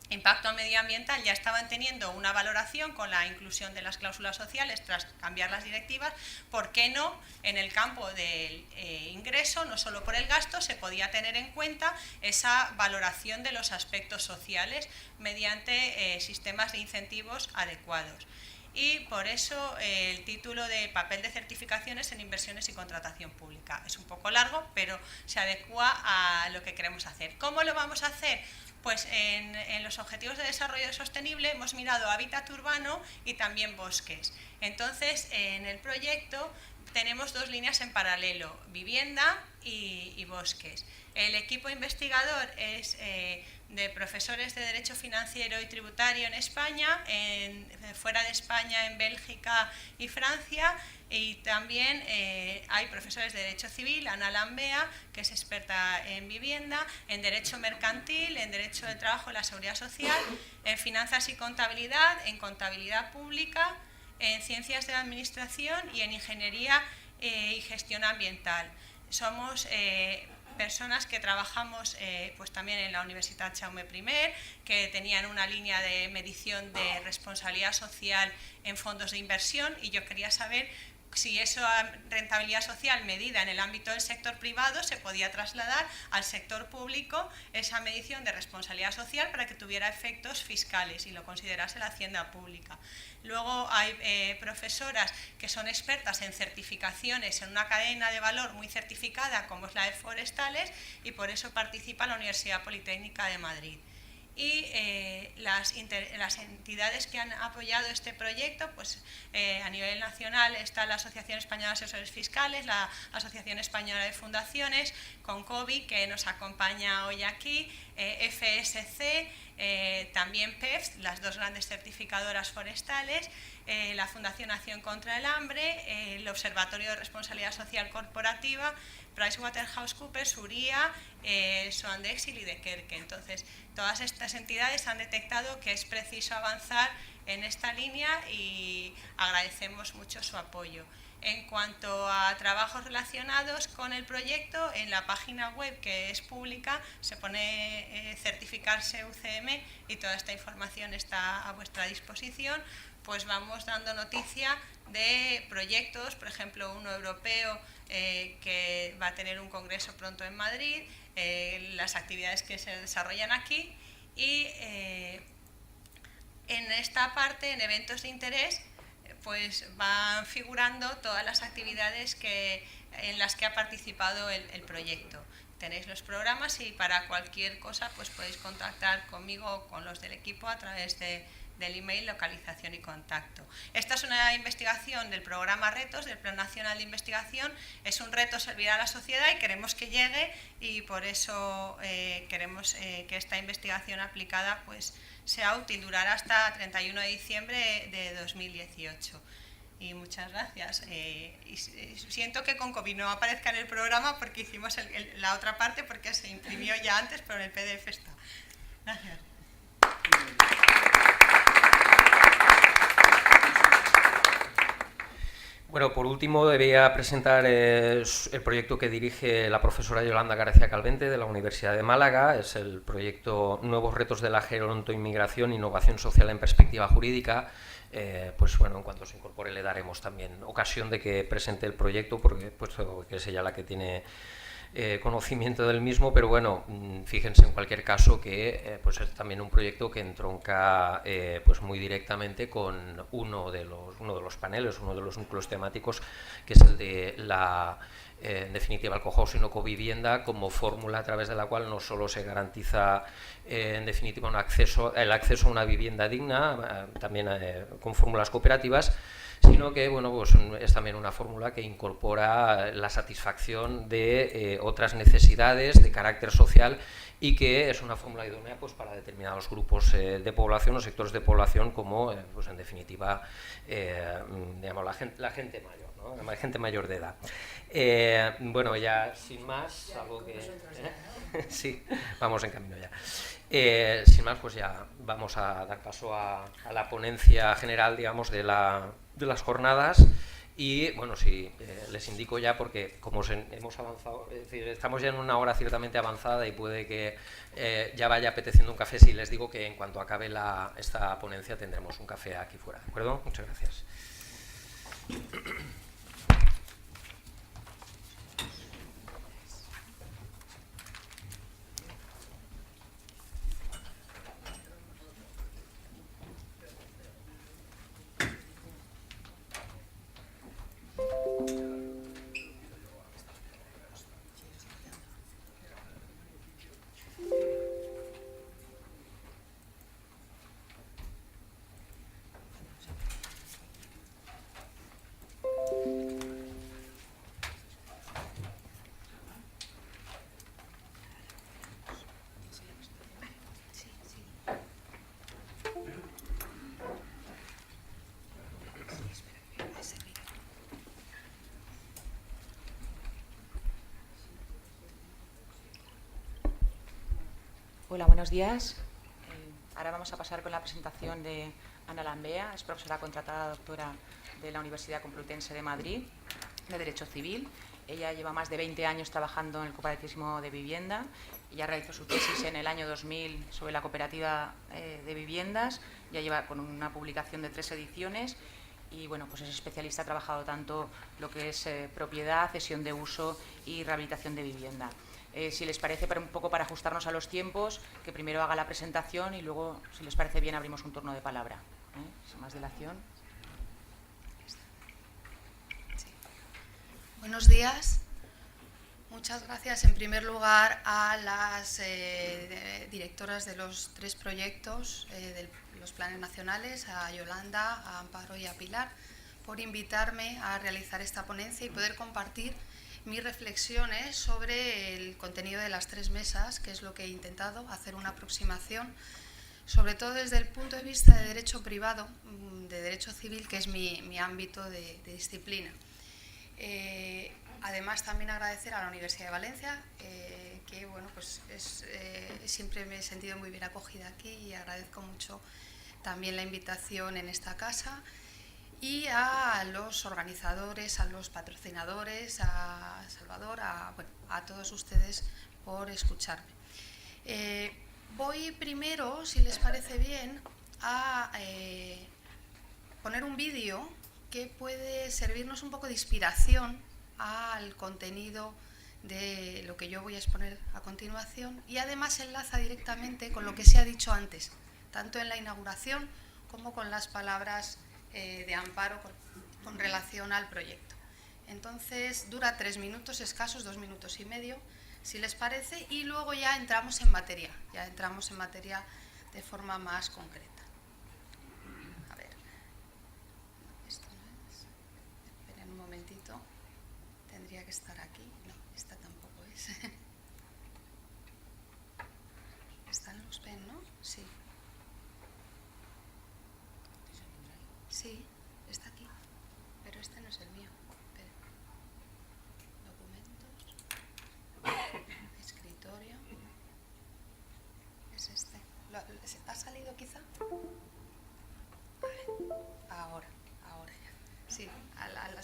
impacto medioambiental ya estaban teniendo una valoración con la inclusión de las cláusulas sociales tras cambiar las directivas. ¿Por qué no en el campo del ingreso, no solo por el gasto, se podía tener en cuenta esa valoración de los aspectos sociales mediante sistemas de incentivos adecuados? Y por eso el título de papel de certificaciones en inversiones y contratación pública. Es un poco largo, pero se adecua a lo que queremos hacer. ¿Cómo lo vamos a hacer? Pues en los Objetivos de Desarrollo Sostenible hemos mirado hábitat urbano y también bosques. Entonces, en el proyecto tenemos dos líneas en paralelo, vivienda y bosques. El equipo investigador es de profesores de Derecho Financiero y Tributario en España, fuera de España, en Bélgica y Francia, y también hay profesores de Derecho Civil, Ana Lambea, que es experta en vivienda, en Derecho Mercantil, en Derecho del Trabajo y la Seguridad Social, en Finanzas y Contabilidad, en Contabilidad Pública, en Ciencias de la Administración y en Ingeniería y Gestión Ambiental. Somos personas que trabajamos pues también en la Universidad Jaume I, que tenían una línea de medición de responsabilidad social en fondos de inversión, y yo quería saber si esa rentabilidad social medida en el ámbito del sector privado se podía trasladar al sector público, esa medición de responsabilidad social, para que tuviera efectos fiscales y lo considerase la hacienda pública. Luego hay profesoras que son expertas en certificaciones en una cadena de valor muy certificada como es la de forestales, y por eso participa la Universidad Politécnica de Madrid. Y las entidades que han apoyado este proyecto, pues a nivel nacional está la Asociación Española de Asesores Fiscales, la Asociación Española de Fundaciones, Concovi, que nos acompaña hoy aquí, FSC, también PEFS, las dos grandes certificadoras forestales, la Fundación Acción contra el Hambre, el Observatorio de Responsabilidad Social Corporativa, PricewaterhouseCoopers, URIA, Soandexil y Dekerke. Entonces, todas estas entidades han detectado que es preciso avanzar en esta línea y agradecemos mucho su apoyo. En cuanto a trabajos relacionados con el proyecto, en la página web, que es pública, se pone certificarse UCM y toda esta información está a vuestra disposición. Pues vamos dando noticia de proyectos, por ejemplo, uno europeo que va a tener un congreso pronto en Madrid, las actividades que se desarrollan aquí, y en esta parte, en eventos de interés, pues van figurando todas las actividades en las que ha participado el proyecto. Tenéis los programas y para cualquier cosa pues podéis contactar conmigo o con los del equipo a través del email, localización y contacto. Esta es una investigación del programa Retos, del Plan Nacional de Investigación. Es un reto servir a la sociedad y queremos que llegue, y por eso queremos que esta investigación aplicada pues sea útil, durará hasta 31 de diciembre de 2018. Y muchas gracias. Y siento que Concovi no aparezca en el programa porque hicimos la otra parte, porque se imprimió ya antes, pero en el PDF está. Gracias. Bueno, por último debía presentar el proyecto que dirige la profesora Yolanda García Calvente de la Universidad de Málaga. Es el proyecto Nuevos retos de la gerontoinmigración, innovación social en perspectiva jurídica. Pues bueno, en cuanto se incorpore le daremos también ocasión de que presente el proyecto, porque puesto que es ella la que tiene conocimiento del mismo, pero bueno, fíjense en cualquier caso que pues es también un proyecto que entronca pues muy directamente con uno de los paneles, uno de los núcleos temáticos, que es el de la en definitiva el cohousing o covivienda, como fórmula a través de la cual no solo se garantiza en definitiva el acceso a una vivienda digna, también con fórmulas cooperativas, sino que bueno, pues es también una fórmula que incorpora la satisfacción de otras necesidades de carácter social y que es una fórmula idónea pues, para determinados grupos de población o sectores de población como pues, en definitiva digamos, la gente mayor, ¿no? La gente mayor de edad. Bueno, ya sin más, algo que... sí, vamos en camino ya. Sin más, pues ya vamos a dar paso a la ponencia general, digamos, de las jornadas. Y bueno, sí, les indico ya, porque como hemos avanzado, es decir, estamos ya en una hora ciertamente avanzada y puede que ya vaya apeteciendo un café, si les digo que en cuanto acabe esta ponencia tendremos un café aquí fuera, ¿de acuerdo? Muchas gracias. Hola, buenos días. Ahora vamos a pasar con la presentación de Ana Lambea, es profesora contratada doctora de la Universidad Complutense de Madrid, de Derecho Civil. Ella lleva más de 20 años trabajando en el cooperativismo de vivienda. Ella realizó su tesis en el año 2000 sobre la cooperativa de viviendas. Ya lleva con una publicación de 3 ediciones y bueno, pues es especialista, ha trabajado tanto lo que es propiedad, cesión de uso y rehabilitación de vivienda. Si les parece, un poco para ajustarnos a los tiempos, que primero haga la presentación y luego, si les parece bien, abrimos un turno de palabra. Sin más dilación. Sí. Buenos días. Muchas gracias, en primer lugar, a las directoras de los 3 proyectos de los planes nacionales, a Yolanda, a Amparo y a Pilar, por invitarme a realizar esta ponencia y poder compartir mis reflexiones sobre el contenido de las 3 mesas, que es lo que he intentado, hacer una aproximación, sobre todo desde el punto de vista de derecho privado, de derecho civil, que es mi ámbito de disciplina. Además, también agradecer a la Universidad de Valencia, que bueno, pues siempre me he sentido muy bien acogida aquí y agradezco mucho también la invitación en esta casa. Y a los organizadores, a los patrocinadores, a Salvador, a todos ustedes por escucharme. Voy primero, si les parece bien, a poner un vídeo que puede servirnos un poco de inspiración al contenido de lo que yo voy a exponer a continuación y además enlaza directamente con lo que se ha dicho antes, tanto en la inauguración como con las palabras de Amparo con relación al proyecto. Entonces dura 3 minutos escasos, 2 minutos y medio, si les parece, y luego ya entramos en materia, de forma más concreta. A ver, esto no es, esperen un momentito, tendría que estar aquí, no, esta tampoco es. ¿Están los pen, no? Sí. Sí, está aquí, pero este no es el mío. Espera. Documentos, escritorio, es este.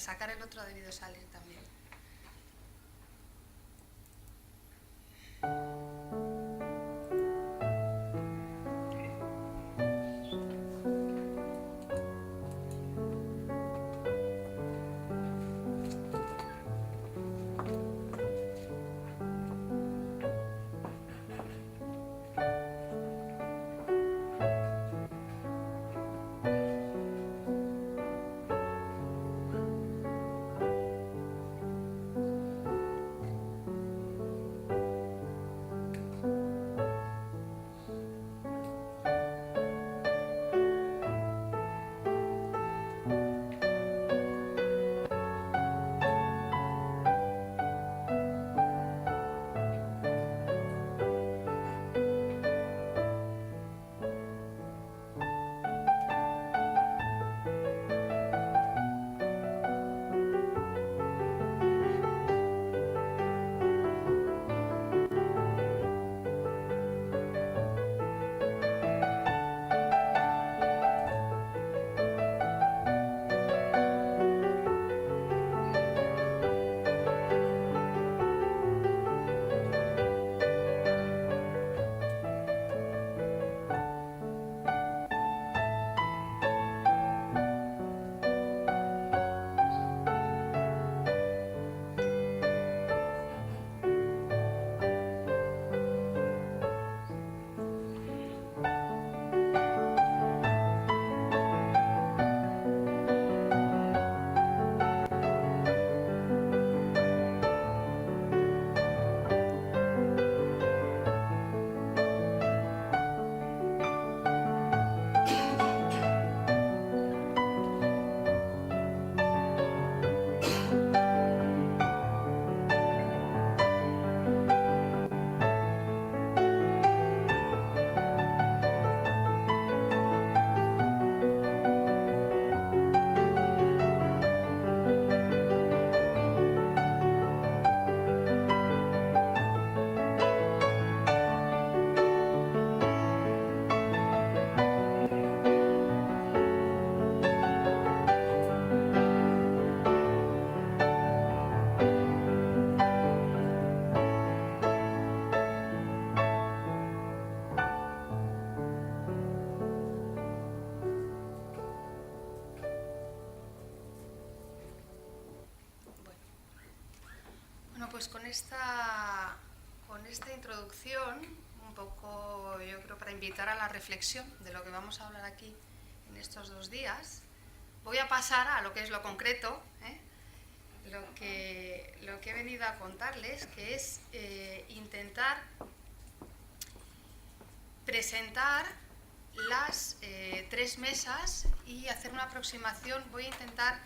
sacar el otro ha debido salir también. Pues con esta introducción, un poco yo creo para invitar a la reflexión de lo que vamos a hablar aquí en estos 2 días, voy a pasar a lo que es lo concreto, lo que he venido a contarles, que es intentar presentar las 3 mesas y hacer una aproximación. Voy a intentar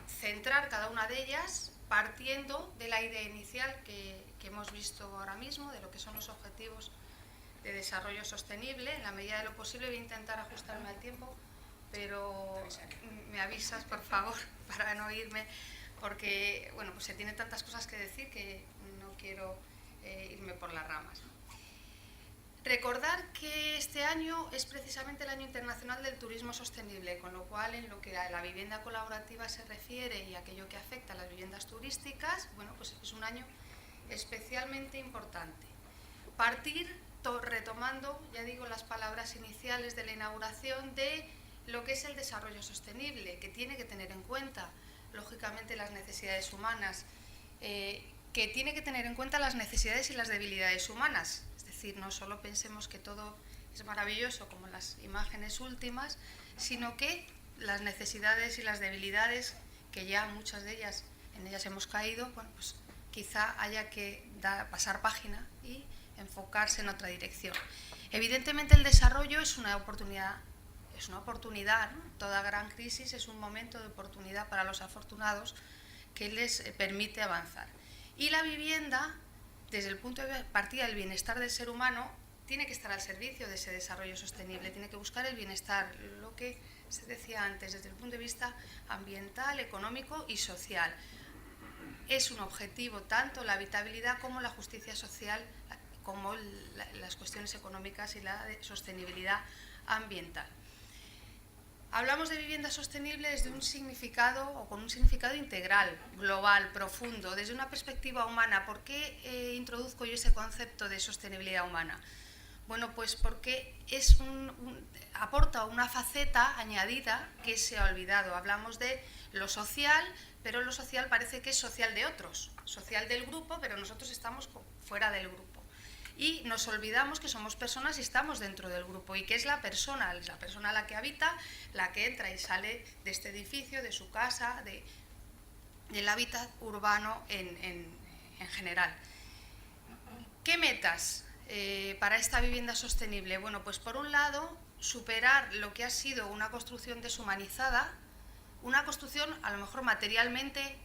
centrar cada una de ellas partiendo de la idea inicial que hemos visto ahora mismo, de lo que son los objetivos de desarrollo sostenible. En la medida de lo posible voy a intentar ajustarme al tiempo, pero me avisas, por favor, para no irme, porque bueno, pues se tienen tantas cosas que decir que no quiero irme por las ramas, ¿no? Recordar que este año es precisamente el Año Internacional del Turismo Sostenible, con lo cual en lo que a la vivienda colaborativa se refiere y aquello que afecta a las viviendas turísticas, bueno, pues es un año especialmente importante. Partir retomando, ya digo, las palabras iniciales de la inauguración de lo que es el desarrollo sostenible, que tiene que tener en cuenta, lógicamente, las necesidades humanas, que tiene que tener en cuenta las necesidades y las debilidades humanas. Es decir, no solo pensemos que todo es maravilloso como las imágenes últimas, sino que las necesidades y las debilidades, que ya muchas de ellas, en ellas hemos caído, bueno, pues quizá haya que pasar página y enfocarse en otra dirección. Evidentemente el desarrollo es una oportunidad, ¿no? Toda gran crisis es un momento de oportunidad para los afortunados que les permite avanzar. Y la vivienda, desde el punto de partida del bienestar del ser humano, tiene que estar al servicio de ese desarrollo sostenible, tiene que buscar el bienestar, lo que se decía antes, desde el punto de vista ambiental, económico y social. Es un objetivo tanto la habitabilidad como la justicia social, como las cuestiones económicas y la sostenibilidad ambiental. Hablamos de vivienda sostenible desde un significado o con un significado integral, global, profundo, desde una perspectiva humana. ¿Por qué introduzco yo ese concepto de sostenibilidad humana? Bueno, pues porque aporta una faceta añadida que se ha olvidado. Hablamos de lo social, pero lo social parece que es social de otros, social del grupo, pero nosotros estamos fuera del grupo. Y nos olvidamos que somos personas y estamos dentro del grupo, y que es la persona la que habita, la que entra y sale de este edificio, de su casa, del hábitat urbano en general. ¿Qué metas para esta vivienda sostenible? Bueno, pues por un lado, superar lo que ha sido una construcción deshumanizada, una construcción a lo mejor materialmente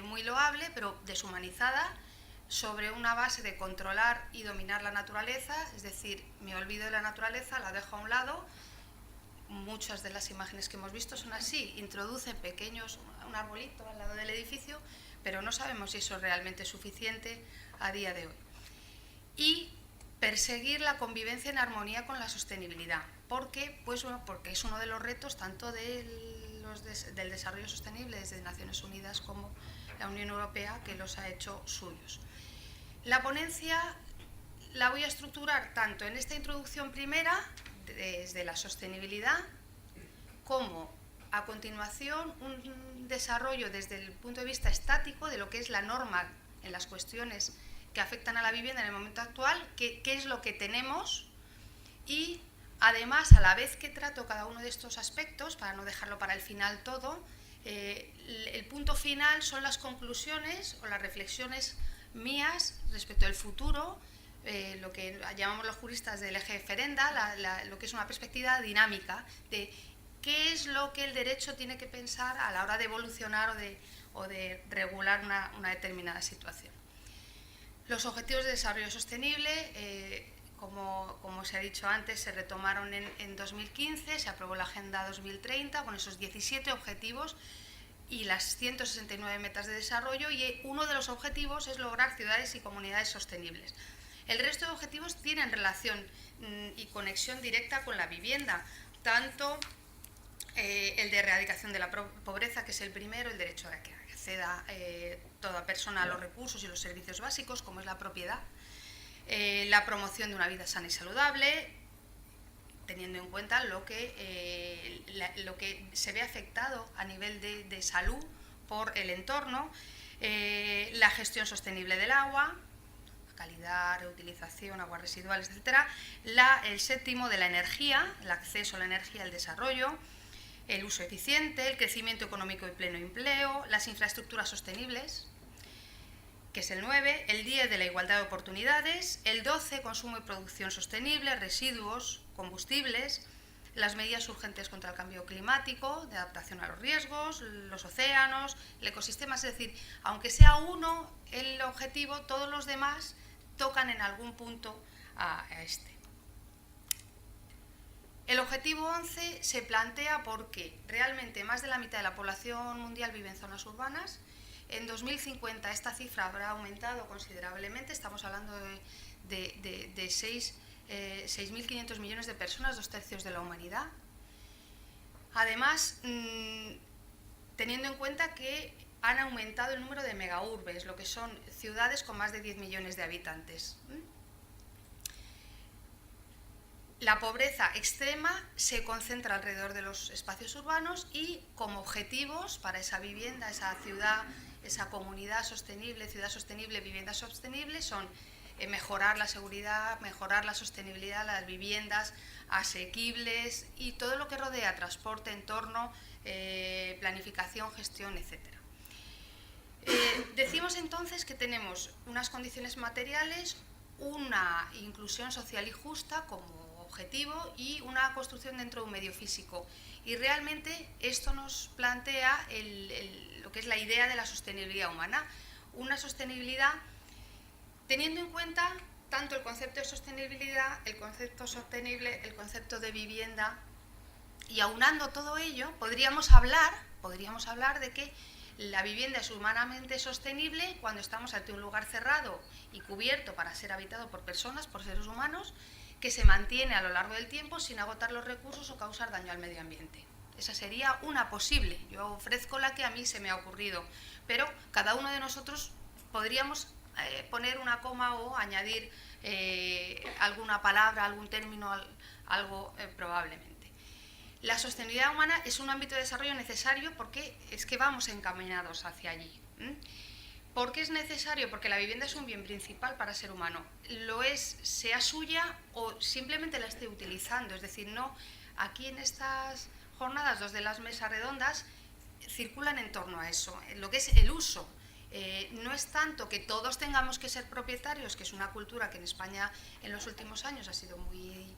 muy loable, pero deshumanizada, sobre una base de controlar y dominar la naturaleza, es decir, me olvido de la naturaleza, la dejo a un lado. Muchas de las imágenes que hemos visto son así, introducen un arbolito al lado del edificio, pero no sabemos si eso es realmente suficiente a día de hoy. Y perseguir la convivencia en armonía con la sostenibilidad. ¿Por qué? Pues bueno, porque es uno de los retos tanto del desarrollo sostenible desde Naciones Unidas como la Unión Europea, que los ha hecho suyos. La ponencia la voy a estructurar tanto en esta introducción primera, desde la sostenibilidad, como a continuación un desarrollo desde el punto de vista estático de lo que es la norma en las cuestiones que afectan a la vivienda en el momento actual, qué es lo que tenemos, y además, a la vez que trato cada uno de estos aspectos, para no dejarlo para el final todo, el punto final son las conclusiones o las reflexiones mías respecto al futuro, lo que llamamos los juristas del eje ferenda, lo que es una perspectiva dinámica de qué es lo que el derecho tiene que pensar a la hora de evolucionar o de regular una determinada situación. Los objetivos de desarrollo sostenible, como se ha dicho antes, se retomaron en 2015, se aprobó la Agenda 2030 con esos 17 objetivos y las 169 metas de desarrollo, y uno de los objetivos es lograr ciudades y comunidades sostenibles. El resto de objetivos tienen relación y conexión directa con la vivienda, tanto el de erradicación de la pobreza, que es el primero, el derecho a que acceda toda persona a los recursos y los servicios básicos, como es la propiedad, la promoción de una vida sana y saludable, teniendo en cuenta lo que se ve afectado a nivel de salud por el entorno, la gestión sostenible del agua, calidad, reutilización, aguas residuales, etc. El séptimo, de la energía, el acceso a la energía, el desarrollo, el uso eficiente, el crecimiento económico y pleno empleo, las infraestructuras sostenibles, que es el 9, el 10 de la igualdad de oportunidades, el 12 consumo y producción sostenible, residuos, combustibles, las medidas urgentes contra el cambio climático, de adaptación a los riesgos, los océanos, el ecosistema, es decir, aunque sea uno el objetivo, todos los demás tocan en algún punto a este. El objetivo 11 se plantea porque realmente más de la mitad de la población mundial vive en zonas urbanas. En 2050 esta cifra habrá aumentado considerablemente, estamos hablando de 6.500 millones de personas, 2/3 de la humanidad. Además, teniendo en cuenta que han aumentado el número de megaurbes, lo que son ciudades con más de 10 millones de habitantes. La pobreza extrema se concentra alrededor de los espacios urbanos y como objetivos para esa vivienda, esa ciudad, esa comunidad sostenible, ciudad sostenible, vivienda sostenible, son mejorar la seguridad, mejorar la sostenibilidad, las viviendas asequibles y todo lo que rodea transporte, entorno, planificación, gestión, etc. Decimos entonces que tenemos unas condiciones materiales, una inclusión social y justa como objetivo y una construcción dentro de un medio físico. Y realmente esto nos plantea lo que es la idea de la sostenibilidad humana, una sostenibilidad teniendo en cuenta tanto el concepto de sostenibilidad, el concepto sostenible, el concepto de vivienda, y aunando todo ello podríamos hablar de que la vivienda es humanamente sostenible cuando estamos ante un lugar cerrado y cubierto para ser habitado por personas, por seres humanos, que se mantiene a lo largo del tiempo sin agotar los recursos o causar daño al medio ambiente. Esa sería una posible. Yo ofrezco la que a mí se me ha ocurrido, pero cada uno de nosotros podríamos poner una coma o añadir alguna palabra, algún término, algo probablemente. La sostenibilidad humana es un ámbito de desarrollo necesario porque es que vamos encaminados hacia allí. ¿Por qué es necesario? Porque la vivienda es un bien principal para el ser humano. Lo es, sea suya o simplemente la esté utilizando. Es decir, no, aquí en estas jornadas, 2 de las mesas redondas, circulan en torno a eso, lo que es el uso. No es tanto que todos tengamos que ser propietarios, que es una cultura que en España en los últimos años ha sido muy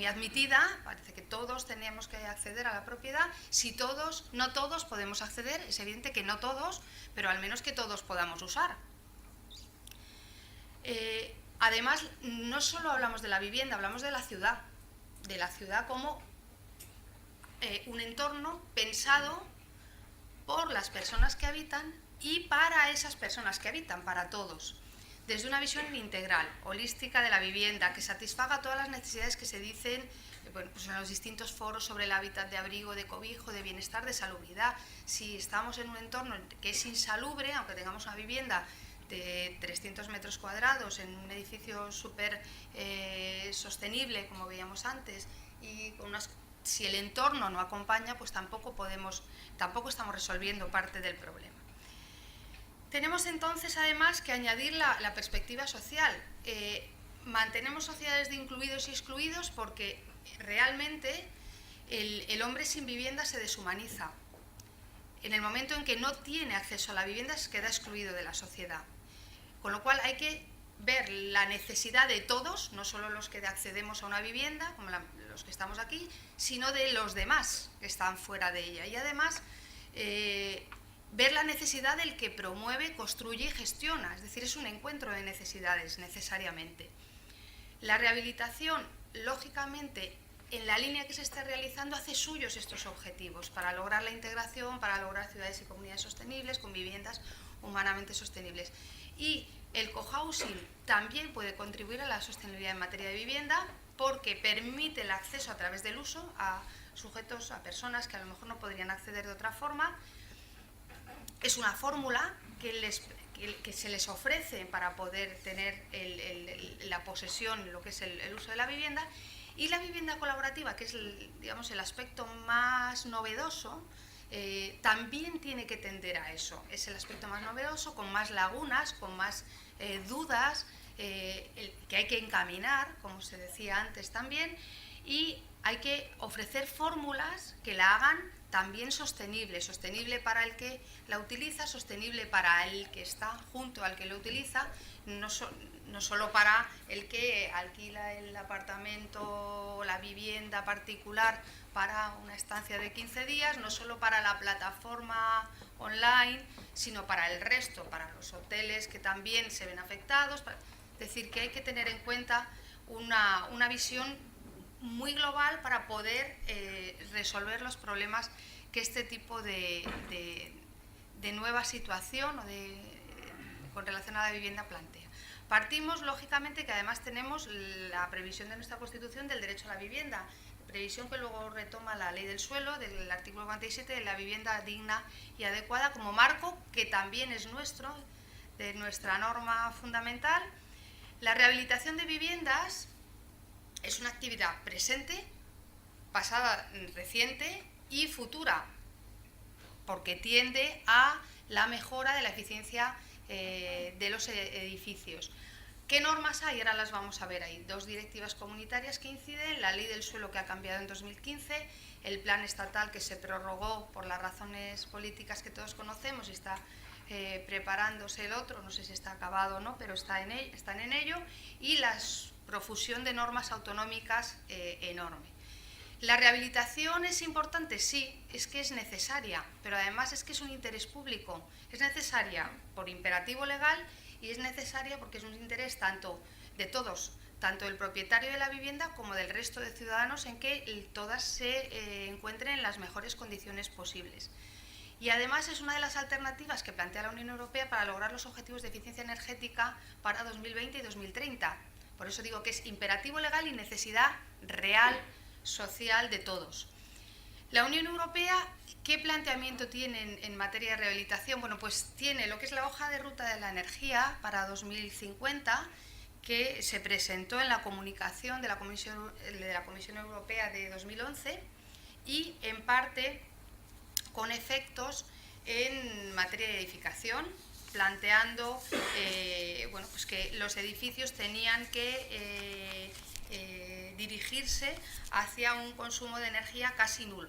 admitida, parece que todos tenemos que acceder a la propiedad. Si todos, no todos podemos acceder, es evidente que no todos, pero al menos que todos podamos usar. Además, no solo hablamos de la vivienda, hablamos de la ciudad como un entorno pensado por las personas que habitan y para esas personas que habitan, para todos, desde una visión integral, holística de la vivienda, que satisfaga todas las necesidades que se dicen pues en los distintos foros sobre el hábitat de abrigo, de cobijo, de bienestar, de salubridad. Si estamos en un entorno que es insalubre, aunque tengamos una vivienda de 300 metros cuadrados en un edificio súper sostenible, como veíamos antes, y con si el entorno no acompaña, pues tampoco estamos resolviendo parte del problema. Tenemos entonces además que añadir la perspectiva social. Mantenemos sociedades de incluidos y excluidos porque realmente el hombre sin vivienda se deshumaniza. En el momento en que no tiene acceso a la vivienda queda excluido de la sociedad. Con lo cual hay que ver la necesidad de todos, no solo los que accedemos a una vivienda, como los que estamos aquí, sino de los demás que están fuera de ella. Y además ver la necesidad del que promueve, construye y gestiona, es decir, es un encuentro de necesidades necesariamente. La rehabilitación, lógicamente, en la línea que se está realizando, hace suyos estos objetivos para lograr la integración, para lograr ciudades y comunidades sostenibles, con viviendas humanamente sostenibles. Y el cohousing también puede contribuir a la sostenibilidad en materia de vivienda porque permite el acceso a través del uso a sujetos, a personas que a lo mejor no podrían acceder de otra forma. Es una fórmula que se les ofrece para poder tener la posesión, lo que es el uso de la vivienda. Y la vivienda colaborativa, que es digamos, el aspecto más novedoso, también tiene que tender a eso. Es el aspecto más novedoso, con más lagunas, con más dudas, que hay que encaminar, como se decía antes también, y hay que ofrecer fórmulas que la hagan también sostenible para el que la utiliza, sostenible para el que está junto al que lo utiliza, no solo para el que alquila el apartamento o la vivienda particular para una estancia de 15 días, no solo para la plataforma online, sino para el resto, para los hoteles que también se ven afectados. Es decir, que hay que tener en cuenta una visión muy global para poder resolver los problemas que este tipo de nueva situación o con relación a la vivienda plantea. Partimos, lógicamente, que además tenemos la previsión de nuestra Constitución del derecho a la vivienda, previsión que luego retoma la Ley del Suelo, del artículo 47, de la vivienda digna y adecuada como marco, que también es nuestro, de nuestra norma fundamental. La rehabilitación de viviendas es una actividad presente, pasada, reciente y futura, porque tiende a la mejora de la eficiencia de los edificios. ¿Qué normas hay? Ahora las vamos a ver. Hay 2 directivas comunitarias que inciden, la Ley del Suelo que ha cambiado en 2015, el plan estatal que se prorrogó por las razones políticas que todos conocemos y está preparándose el otro, no sé si está acabado o no, pero están en ello, y la profusión de normas autonómicas enorme. ¿La rehabilitación es importante? Sí, es que es necesaria, pero además es que es un interés público. Es necesaria por imperativo legal y es necesaria porque es un interés tanto de todos, tanto del propietario de la vivienda como del resto de ciudadanos, en que todas se encuentren en las mejores condiciones posibles. Y además es una de las alternativas que plantea la Unión Europea para lograr los objetivos de eficiencia energética para 2020 y 2030. Por eso digo que es imperativo legal y necesidad real social de todos. La Unión Europea, ¿qué planteamiento tiene en materia de rehabilitación? Bueno, pues tiene lo que es la hoja de ruta de la energía para 2050, que se presentó en la comunicación de la Comisión Europea de 2011 y en parte con efectos en materia de edificación, planteando bueno, pues que los edificios tenían que dirigirse hacia un consumo de energía casi nulo.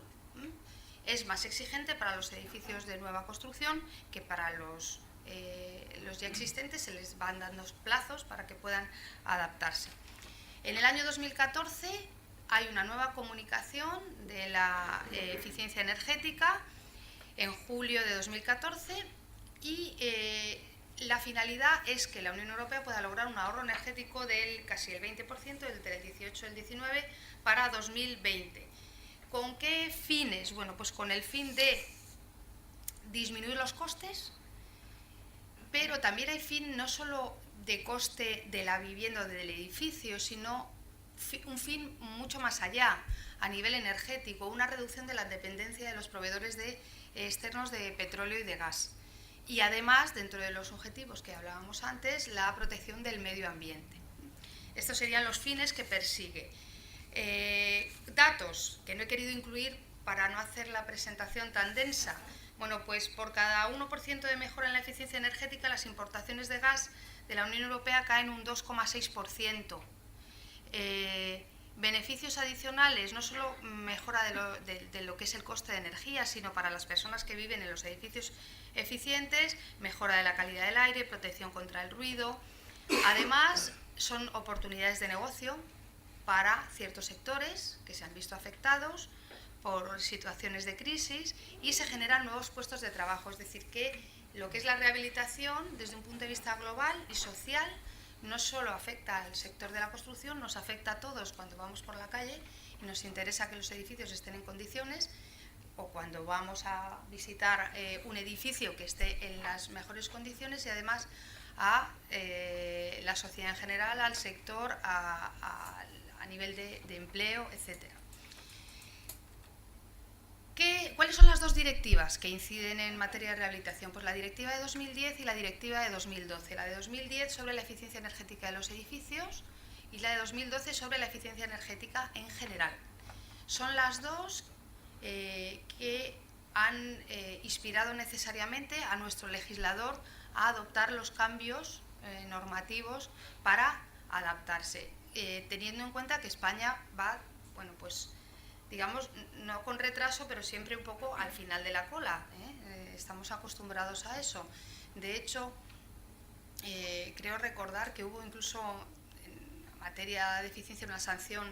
Es más exigente para los edificios de nueva construcción que para los ya existentes. Se les van dando plazos para que puedan adaptarse. En el año 2014 hay una nueva comunicación de la eficiencia energética, en julio de 2014, y la finalidad es que la Unión Europea pueda lograr un ahorro energético del casi el 20%, entre el 18 y el 19, para 2020. ¿Con qué fines? Bueno, pues con el fin de disminuir los costes, pero también hay fin no solo de coste de la vivienda o del edificio, sino un fin mucho más allá, a nivel energético, una reducción de la dependencia de los proveedores externos de petróleo y de gas. Y además, dentro de los objetivos que hablábamos antes, la protección del medio ambiente. Estos serían los fines que persigue. Datos que no he querido incluir para no hacer la presentación tan densa. Bueno, pues por cada 1% de mejora en la eficiencia energética, las importaciones de gas de la Unión Europea caen un 2,6%. Beneficios adicionales, no solo mejora de lo que es el coste de energía, sino para las personas que viven en los edificios eficientes, mejora de la calidad del aire, protección contra el ruido. Además, son oportunidades de negocio para ciertos sectores que se han visto afectados por situaciones de crisis y se generan nuevos puestos de trabajo. Es decir, que lo que es la rehabilitación, desde un punto de vista global y social, no solo afecta al sector de la construcción, nos afecta a todos cuando vamos por la calle y nos interesa que los edificios estén en condiciones, o cuando vamos a visitar un edificio que esté en las mejores condiciones, y además a la sociedad en general, al sector, a nivel de empleo, etc. ¿Cuáles son las dos directivas que inciden en materia de rehabilitación? Pues la directiva de 2010 y la directiva de 2012. La de 2010 sobre la eficiencia energética de los edificios y la de 2012 sobre la eficiencia energética en general. Son las dos que han inspirado necesariamente a nuestro legislador a adoptar los cambios normativos para adaptarse, teniendo en cuenta que España va, bueno, pues digamos, no con retraso, pero siempre un poco al final de la cola. Estamos acostumbrados a eso. De hecho, creo recordar que hubo incluso en materia de eficiencia una sanción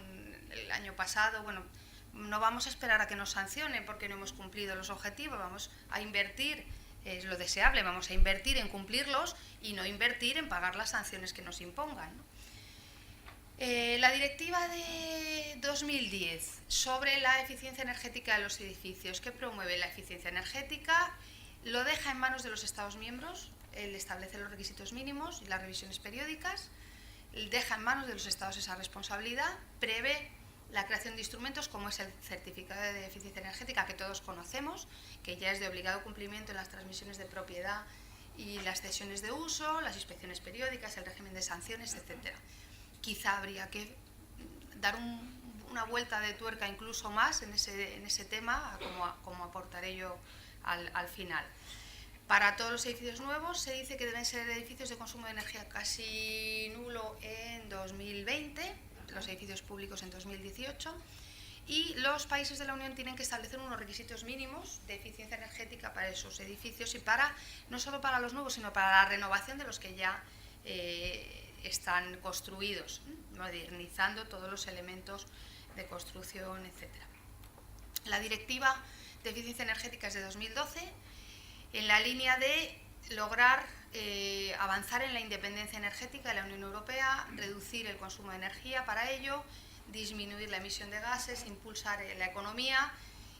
el año pasado. Bueno, no vamos a esperar a que nos sancionen porque no hemos cumplido los objetivos, vamos a invertir, es lo deseable, vamos a invertir en cumplirlos y no invertir en pagar las sanciones que nos impongan, ¿no? La directiva de 2010 sobre la eficiencia energética de los edificios, que promueve la eficiencia energética, lo deja en manos de los Estados miembros. Él establece los requisitos mínimos y las revisiones periódicas, deja en manos de los Estados esa responsabilidad, prevé la creación de instrumentos como es el certificado de eficiencia energética, que todos conocemos, que ya es de obligado cumplimiento en las transmisiones de propiedad y las cesiones de uso, las inspecciones periódicas, el régimen de sanciones, etc. Quizá habría que dar una vuelta de tuerca incluso más en ese tema, como aportaré yo al final. Para todos los edificios nuevos se dice que deben ser edificios de consumo de energía casi nulo en 2020, los edificios públicos en 2018, y los países de la Unión tienen que establecer unos requisitos mínimos de eficiencia energética para esos edificios, y no solo para los nuevos, sino para la renovación de los que ya están construidos, modernizando todos los elementos de construcción, etc. La directiva de eficiencia energética es de 2012, en la línea de lograr avanzar en la independencia energética de la Unión Europea, reducir el consumo de energía para ello, disminuir la emisión de gases, impulsar la economía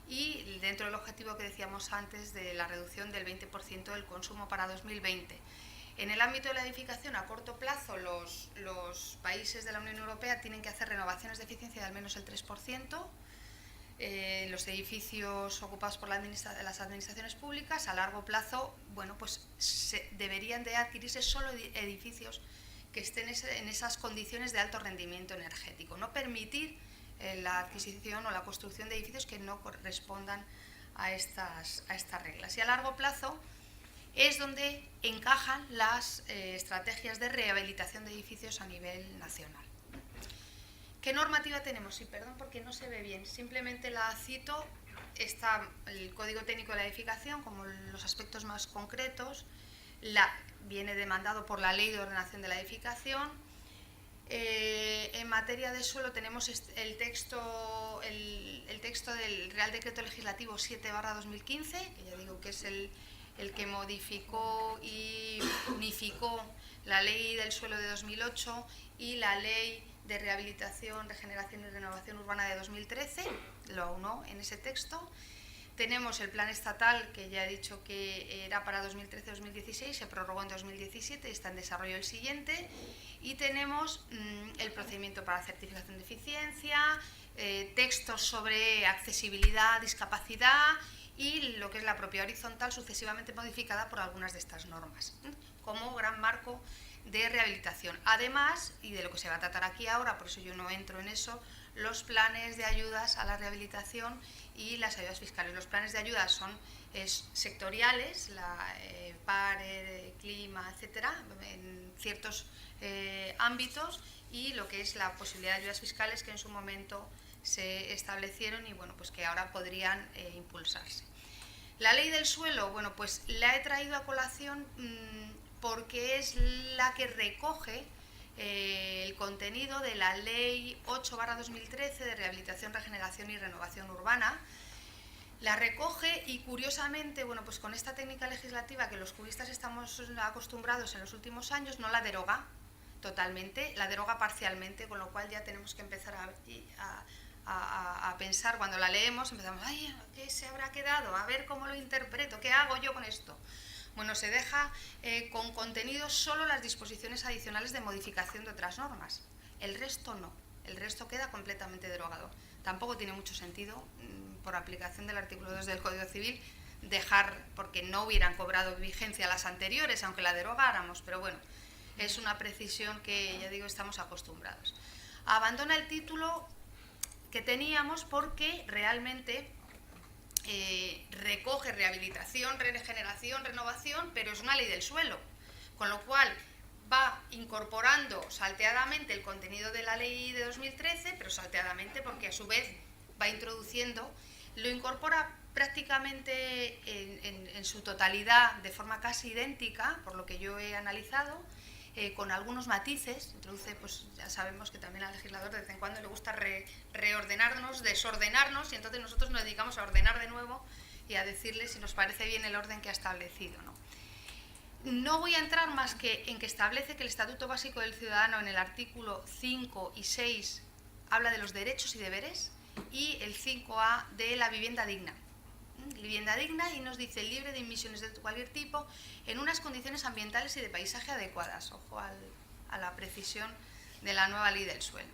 y dentro del objetivo que decíamos antes de la reducción del 20% del consumo para 2020. En el ámbito de la edificación, a corto plazo, los países de la Unión Europea tienen que hacer renovaciones de eficiencia de al menos el 3%, los edificios ocupados por las administraciones públicas. A largo plazo, bueno, pues deberían de adquirirse solo edificios que estén en esas condiciones de alto rendimiento energético, no permitir la adquisición o la construcción de edificios que no correspondan a estas reglas. Y a largo plazo es donde encajan las estrategias de rehabilitación de edificios a nivel nacional. ¿Qué normativa tenemos? Sí, perdón, porque no se ve bien, simplemente la cito. Está el Código Técnico de la Edificación como los aspectos más concretos, viene demandado por la Ley de Ordenación de la Edificación. En materia de suelo tenemos el texto del Real Decreto Legislativo 7/2015, que ya digo que es el que modificó y unificó la Ley del Suelo de 2008 y la Ley de Rehabilitación, Regeneración y Renovación Urbana de 2013, lo aunó en ese texto. Tenemos el plan estatal, que ya he dicho que era para 2013-2016, se prorrogó en 2017 y está en desarrollo el siguiente. Y tenemos el procedimiento para certificación de eficiencia, textos sobre accesibilidad, discapacidad y lo que es la propiedad horizontal, sucesivamente modificada por algunas de estas normas, como gran marco de rehabilitación. Además, y de lo que se va a tratar aquí ahora, por eso yo no entro en eso, los planes de ayudas a la rehabilitación y las ayudas fiscales. Los planes de ayudas son sectoriales, PARE, clima, etcétera, en ciertos ámbitos, y lo que es la posibilidad de ayudas fiscales que en su momento se establecieron y bueno, pues que ahora podrían impulsarse. La ley del suelo, bueno, pues la he traído a colación porque es la que recoge el contenido de la Ley 8/2013 de Rehabilitación, Regeneración y Renovación Urbana. La recoge y, curiosamente, bueno, pues con esta técnica legislativa que los juristas estamos acostumbrados en los últimos años, no la deroga totalmente, la deroga parcialmente, con lo cual ya tenemos que empezar a pensar, cuando la leemos, empezamos, ay, ¿qué se habrá quedado? A ver cómo lo interpreto, ¿qué hago yo con esto? Bueno, se deja con contenido solo las disposiciones adicionales de modificación de otras normas. El resto no, el resto queda completamente derogado. Tampoco tiene mucho sentido, por aplicación del artículo 2 del Código Civil, dejar, porque no hubieran cobrado vigencia las anteriores, aunque la derogáramos, pero bueno, es una precisión que, ya digo, estamos acostumbrados. Abandona el título que teníamos porque realmente recoge rehabilitación, regeneración, renovación, pero es una ley del suelo, con lo cual va incorporando salteadamente el contenido de la ley de 2013, pero salteadamente porque a su vez va introduciendo, lo incorpora prácticamente en su totalidad de forma casi idéntica, por lo que yo he analizado, con algunos matices. Introduce, pues ya sabemos que también al legislador de vez en cuando le gusta reordenarnos, desordenarnos, y entonces nosotros nos dedicamos a ordenar de nuevo y a decirle si nos parece bien el orden que ha establecido, ¿no? No voy a entrar más que en que establece que el Estatuto Básico del Ciudadano, en el artículo 5 y 6, habla de los derechos y deberes, y el 5A de la vivienda digna. Vivienda digna, y nos dice libre de emisiones de cualquier tipo, en unas condiciones ambientales y de paisaje adecuadas. Ojo a la precisión de la nueva ley del suelo.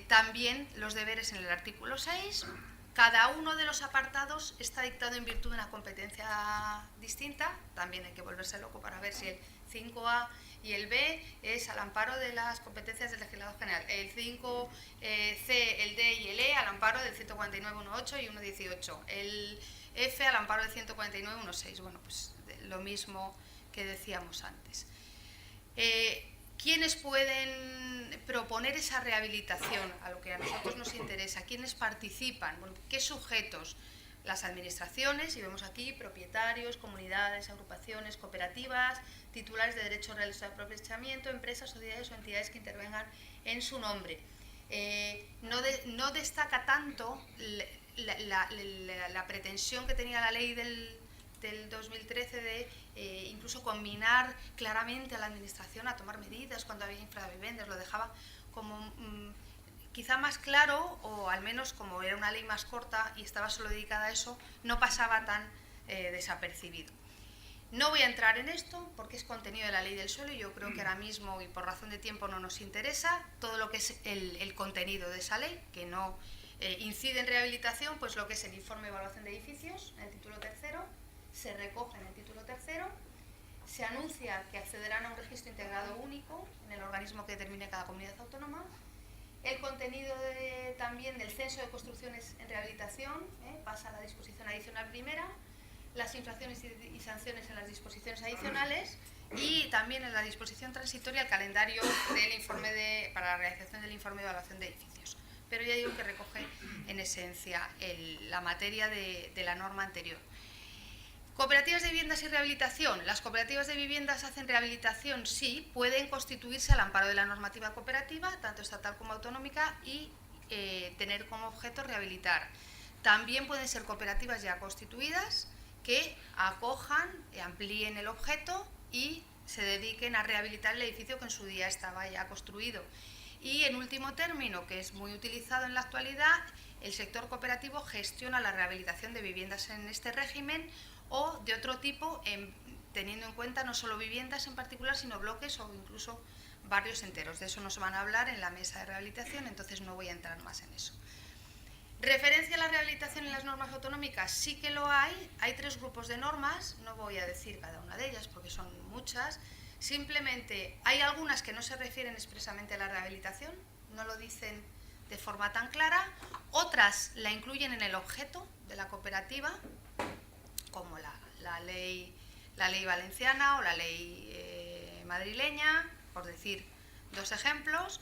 También los deberes en el artículo 6. Cada uno de los apartados está dictado en virtud de una competencia distinta. También hay que volverse loco para ver si el 5A y el B es al amparo de las competencias del legislador general. El 5C, el D y el E al amparo del 149.1.8 y 1.18. El F al amparo del 149.1.6. Bueno, pues lo mismo que decíamos antes. ¿Quiénes pueden proponer esa rehabilitación? A lo que a nosotros nos interesa. ¿Quiénes participan? Bueno, ¿qué sujetos? Las administraciones, y vemos aquí propietarios, comunidades, agrupaciones, cooperativas, titulares de derecho real de aprovechamiento, empresas, sociedades o entidades que intervengan en su nombre. No destaca tanto la pretensión que tenía la ley del 2013 de incluso combinar claramente a la administración a tomar medidas cuando había infraviviendas, lo dejaba como quizá más claro, o al menos como era una ley más corta y estaba solo dedicada a eso, no pasaba tan desapercibido. No voy a entrar en esto porque es contenido de la ley del suelo y yo creo que ahora mismo, y por razón de tiempo, no nos interesa todo lo que es el contenido de esa ley, que no incide en rehabilitación, pues lo que es el informe de evaluación de edificios, en el título tercero, se recoge en el título tercero, se anuncia que accederán a un registro integrado único en el organismo que determine cada comunidad autónoma. El contenido también del censo de construcciones en rehabilitación pasa a la disposición adicional primera, las infracciones y sanciones en las disposiciones adicionales y también en la disposición transitoria el calendario del informe para la realización del informe de evaluación de edificios. Pero ya digo que recoge en esencia la materia de la norma anterior. Cooperativas de viviendas y rehabilitación. Las cooperativas de viviendas hacen rehabilitación, sí, pueden constituirse al amparo de la normativa cooperativa, tanto estatal como autonómica, y tener como objeto rehabilitar. También pueden ser cooperativas ya constituidas que acojan, amplíen el objeto y se dediquen a rehabilitar el edificio que en su día estaba ya construido. Y en último término, que es muy utilizado en la actualidad, el sector cooperativo gestiona la rehabilitación de viviendas en este régimen o de otro tipo, teniendo en cuenta no solo viviendas en particular, sino bloques o incluso barrios enteros. De eso nos van a hablar en la mesa de rehabilitación, entonces no voy a entrar más en eso. ¿Referencia a la rehabilitación en las normas autonómicas? Sí que lo hay. Hay 3 grupos de normas, no voy a decir cada una de ellas porque son muchas. Simplemente hay algunas que no se refieren expresamente a la rehabilitación, no lo dicen de forma tan clara. Otras la incluyen en el objeto de la cooperativa, como la ley valenciana o la ley madrileña, por decir 2 ejemplos.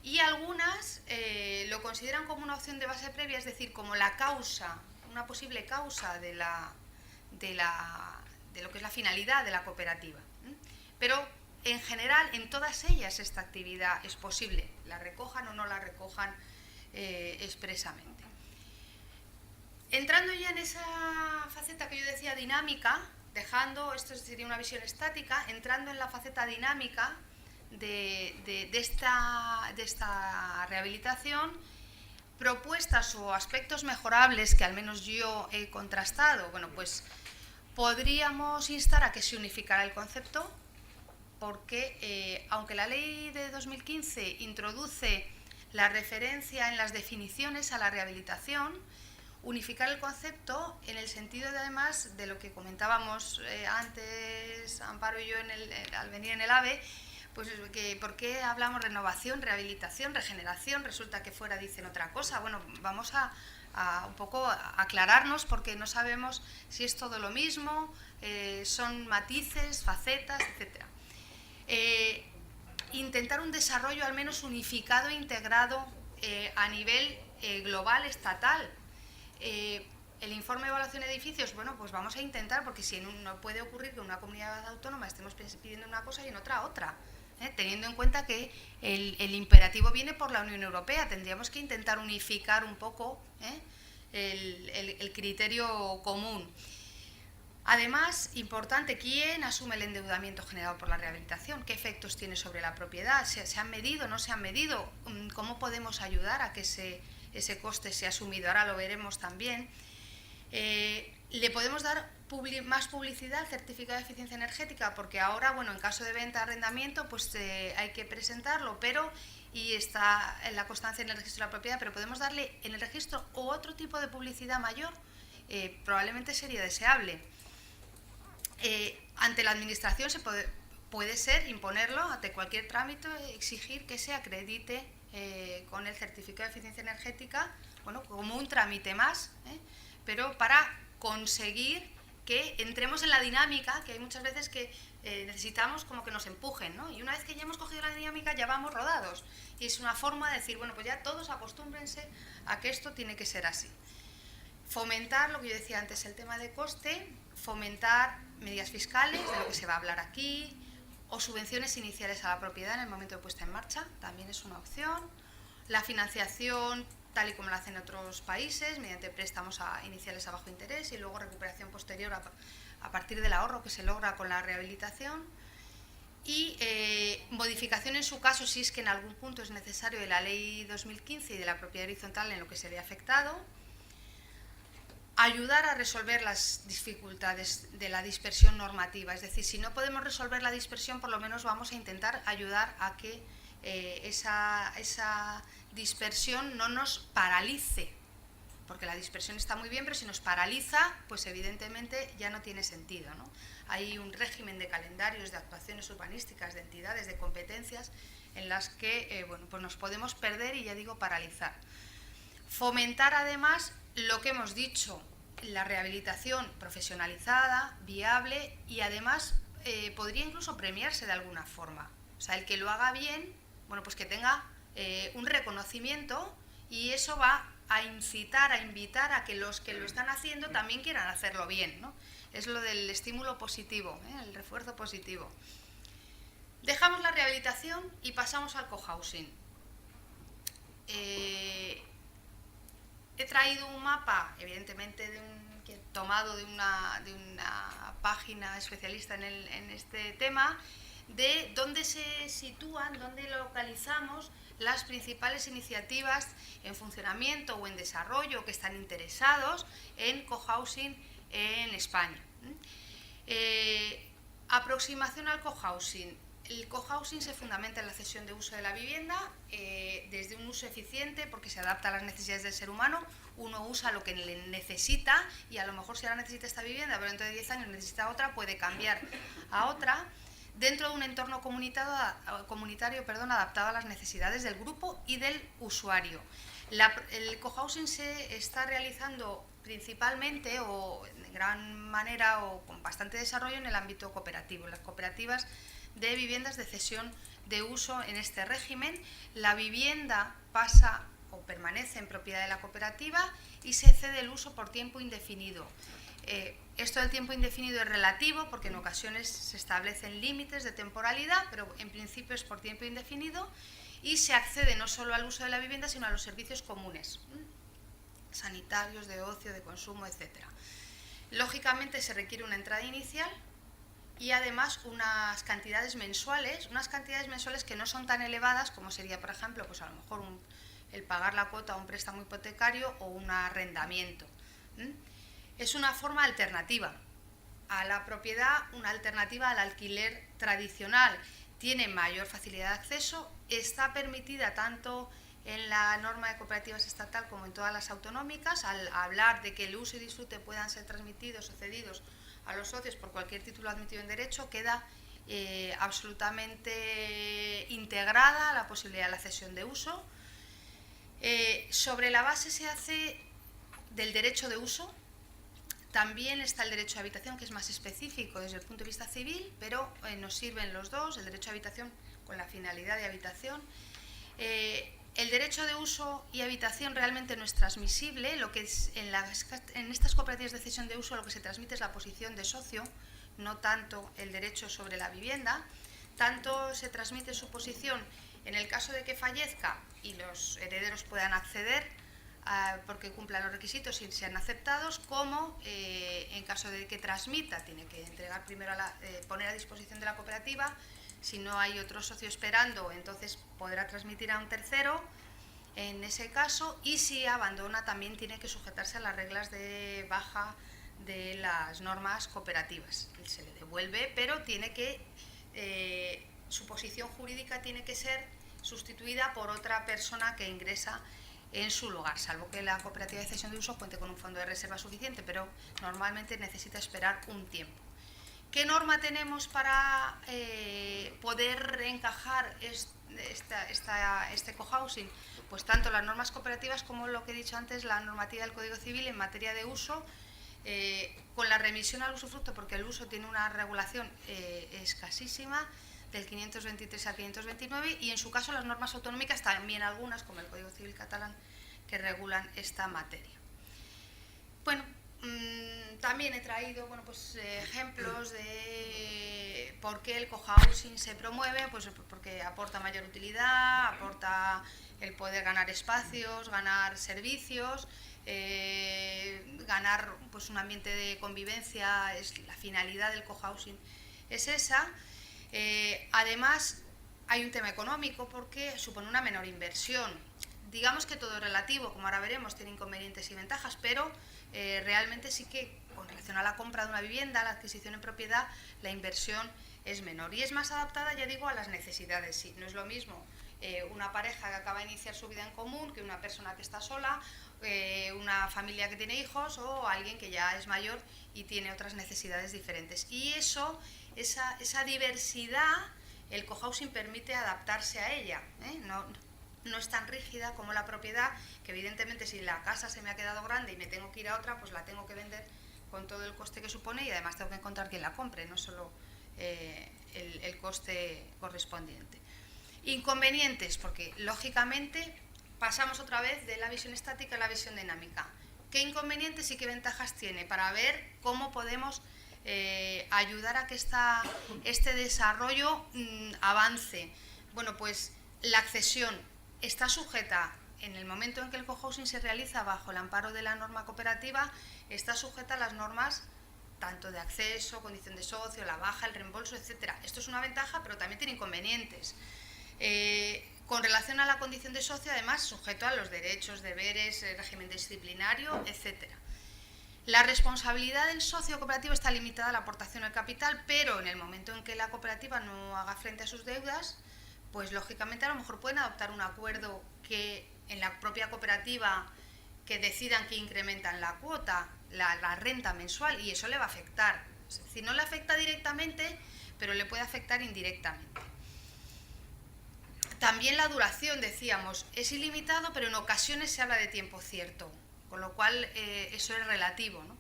Y algunas lo consideran como una opción de base previa, es decir, como la causa, una posible causa de lo que es la finalidad de la cooperativa. Pero en general en todas ellas esta actividad es posible, la recojan o no la recojan expresamente. Entrando ya en esa faceta que yo decía dinámica, esto sería una visión estática, entrando en la faceta dinámica de esta rehabilitación, propuestas o aspectos mejorables que al menos yo he contrastado. Bueno, pues podríamos instar a que se unificara el concepto, porque aunque la ley de 2015 introduce la referencia en las definiciones a la rehabilitación, unificar el concepto en el sentido de, además de lo que comentábamos antes Amparo y yo al venir en el AVE, pues que por qué hablamos renovación, rehabilitación, regeneración, resulta que fuera dicen otra cosa. Bueno, vamos a un poco aclararnos porque no sabemos si es todo lo mismo, son matices, facetas, etc. Intentar un desarrollo al menos unificado e integrado a nivel global, estatal. El informe de evaluación de edificios, bueno, pues vamos a intentar, porque si no puede ocurrir que en una comunidad autónoma estemos pidiendo una cosa y en otra, teniendo en cuenta que el imperativo viene por la Unión Europea, tendríamos que intentar unificar un poco el criterio común. Además, importante, ¿quién asume el endeudamiento generado por la rehabilitación? ¿Qué efectos tiene sobre la propiedad? ¿Se han medido? ¿No se han medido? ¿Cómo podemos ayudar a que ese coste sea asumido? Ahora lo veremos también. Le podemos dar más publicidad al certificado de eficiencia energética, porque ahora, bueno, en caso de venta, arrendamiento, pues hay que presentarlo, y está en la constancia en el registro de la propiedad, pero podemos darle en el registro o otro tipo de publicidad mayor, probablemente sería deseable. Ante la administración puede ser imponerlo, ante cualquier trámite, exigir que se acredite con el certificado de eficiencia energética, bueno, como un trámite más, pero para conseguir que entremos en la dinámica, que hay muchas veces que necesitamos como que nos empujen, ¿no? Y una vez que ya hemos cogido la dinámica ya vamos rodados, y es una forma de decir, bueno, pues ya todos acostúmbrense a que esto tiene que ser así. Fomentar, lo que yo decía antes, el tema de coste, fomentar medidas fiscales, de lo que se va a hablar aquí, o subvenciones iniciales a la propiedad en el momento de puesta en marcha, también es una opción. La financiación, tal y como lo hacen otros países, mediante préstamos iniciales a bajo interés y luego recuperación posterior a partir del ahorro que se logra con la rehabilitación. Y modificación en su caso, si es que en algún punto es necesario, de la ley 2015 y de la propiedad horizontal en lo que se ve afectado. Ayudar a resolver las dificultades de la dispersión normativa, es decir, si no podemos resolver la dispersión, por lo menos vamos a intentar ayudar a que esa dispersión no nos paralice porque la dispersión está muy bien, pero si nos paraliza, pues evidentemente ya no tiene sentido, ¿no? Hay un régimen de calendarios, de actuaciones urbanísticas, de entidades, de competencias, en las que bueno, pues nos podemos perder y, ya digo, paralizar. Fomentar además lo que hemos dicho, la rehabilitación profesionalizada, viable, y además podría incluso premiarse de alguna forma. O sea, el que lo haga bien, bueno, pues que tenga un reconocimiento, y eso va a incitar, a invitar a que los que lo están haciendo también quieran hacerlo bien, ¿no? Es lo del estímulo positivo, el refuerzo positivo. Dejamos la rehabilitación y pasamos al cohousing. He traído un mapa, evidentemente tomado de una página especialista en este tema, de dónde se sitúan, dónde localizamos las principales iniciativas en funcionamiento o en desarrollo que están interesados en cohousing en España. Aproximación al cohousing. El cohousing se fundamenta en la cesión de uso de la vivienda desde un uso eficiente, porque se adapta a las necesidades del ser humano. Uno usa lo que le necesita, y a lo mejor si ahora necesita esta vivienda, pero dentro de 10 años necesita otra, puede cambiar a otra, dentro de un entorno comunitario, adaptado a las necesidades del grupo y del usuario. El cohousing se está realizando principalmente, o en gran manera, o con bastante desarrollo, en el ámbito cooperativo. Las cooperativas de viviendas de cesión de uso en este régimen, la vivienda pasa o permanece en propiedad de la cooperativa y se cede el uso por tiempo indefinido. Esto del tiempo indefinido es relativo, porque en ocasiones se establecen límites de temporalidad, pero en principio es por tiempo indefinido, y se accede no solo al uso de la vivienda, sino a los servicios comunes, sanitarios, de ocio, de consumo, etc. Lógicamente se requiere una entrada inicial y además unas cantidades mensuales que no son tan elevadas como sería, por ejemplo, pues a lo mejor el pagar la cuota a un préstamo hipotecario o un arrendamiento. Es una forma alternativa a la propiedad, una alternativa al alquiler tradicional. Tiene mayor facilidad de acceso, está permitida tanto en la norma de cooperativas estatal como en todas las autonómicas. Al hablar de que el uso y disfrute puedan ser transmitidos o cedidos a los socios por cualquier título admitido en derecho, queda absolutamente integrada la posibilidad de la cesión de uso. Sobre la base se hace del derecho de uso. También está el derecho de habitación, que es más específico desde el punto de vista civil, pero nos sirven los dos, el derecho de habitación con la finalidad de habitación. El derecho de uso y habitación realmente no es transmisible. Lo que es en estas cooperativas de cesión de uso, lo que se transmite es la posición de socio, no tanto el derecho sobre la vivienda. Tanto se transmite su posición en el caso de que fallezca y los herederos puedan acceder porque cumplan los requisitos y sean aceptados, como en caso de que transmita, tiene que entregar primero, poner a disposición de la cooperativa. Si no hay otro socio esperando, entonces podrá transmitir a un tercero en ese caso, y si abandona también tiene que sujetarse a las reglas de baja de las normas cooperativas. Se le devuelve, pero tiene que su posición jurídica tiene que ser sustituida por otra persona que ingresa en su lugar, salvo que la cooperativa de cesión de uso cuente con un fondo de reserva suficiente, pero normalmente necesita esperar un tiempo. ¿Qué norma tenemos para poder encajar este cohousing? Pues tanto las normas cooperativas como lo que he dicho antes, la normativa del Código Civil en materia de uso, con la remisión al usufructo, porque el uso tiene una regulación escasísima, del 523 al 529, y en su caso las normas autonómicas, también algunas, como el Código Civil catalán, que regulan esta materia. Bueno, también he traído ejemplos de por qué el cohousing se promueve, pues porque aporta mayor utilidad, aporta el poder ganar espacios, ganar servicios, ganar un ambiente de convivencia. Es la finalidad del cohousing, es esa. Además, hay un tema económico, porque supone una menor inversión. Digamos que todo es relativo, como ahora veremos, tiene inconvenientes y ventajas, pero realmente sí que con relación a la compra de una vivienda, a la adquisición en propiedad, la inversión es menor y es más adaptada, ya digo, a las necesidades. Sí, no es lo mismo una pareja que acaba de iniciar su vida en común que una persona que está sola, una familia que tiene hijos o alguien que ya es mayor y tiene otras necesidades diferentes. Y esa diversidad, el cohousing permite adaptarse a ella, ¿eh? No es tan rígida como la propiedad, que evidentemente si la casa se me ha quedado grande y me tengo que ir a otra, pues la tengo que vender con todo el coste que supone y además tengo que encontrar quien la compre, no solo el coste correspondiente. Inconvenientes, porque lógicamente pasamos otra vez de la visión estática a la visión dinámica. ¿Qué inconvenientes y qué ventajas tiene? Para ver cómo podemos ayudar a que este desarrollo avance. Bueno, pues la accesión está sujeta, en el momento en que el cohousing se realiza bajo el amparo de la norma cooperativa, está sujeta a las normas tanto de acceso, condición de socio, la baja, el reembolso, etc. Esto es una ventaja, pero también tiene inconvenientes. Con relación a la condición de socio, además, sujeto a los derechos, deberes, el régimen disciplinario, etc. La responsabilidad del socio cooperativo está limitada a la aportación al capital, pero en el momento en que la cooperativa no haga frente a sus deudas, pues lógicamente a lo mejor pueden adoptar un acuerdo que en la propia cooperativa que decidan que incrementan la cuota, la renta mensual, y eso le va a afectar. Es decir, no le afecta directamente, pero le puede afectar indirectamente. También la duración, decíamos, es ilimitado, pero en ocasiones se habla de tiempo cierto, con lo cual eso es relativo, ¿no?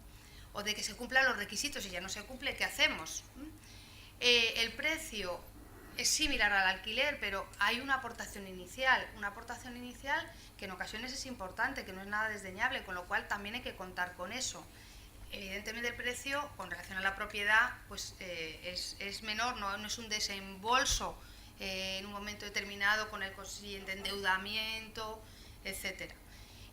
O de que se cumplan los requisitos y ya no se cumple, ¿qué hacemos? El precio es similar al alquiler, pero hay una aportación inicial que en ocasiones es importante, que no es nada desdeñable, con lo cual también hay que contar con eso. Evidentemente el precio, con relación a la propiedad, pues es menor, no es un desembolso en un momento determinado con el consiguiente endeudamiento, etc.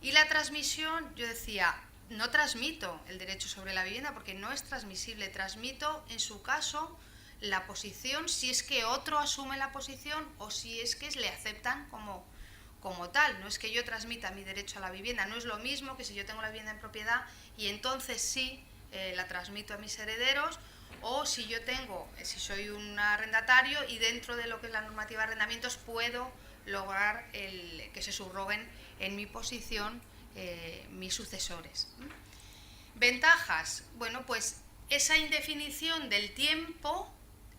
Y la transmisión, yo decía, no transmito el derecho sobre la vivienda porque no es transmisible, transmito en su caso la posición si es que otro asume la posición o si es que le aceptan como tal. No es que yo transmita mi derecho a la vivienda, no es lo mismo que si yo tengo la vivienda en propiedad y entonces sí la transmito a mis herederos, o si si soy un arrendatario y dentro de lo que es la normativa de arrendamientos puedo lograr que se subroguen en mi posición mis sucesores. Ventajas, bueno, pues esa indefinición del tiempo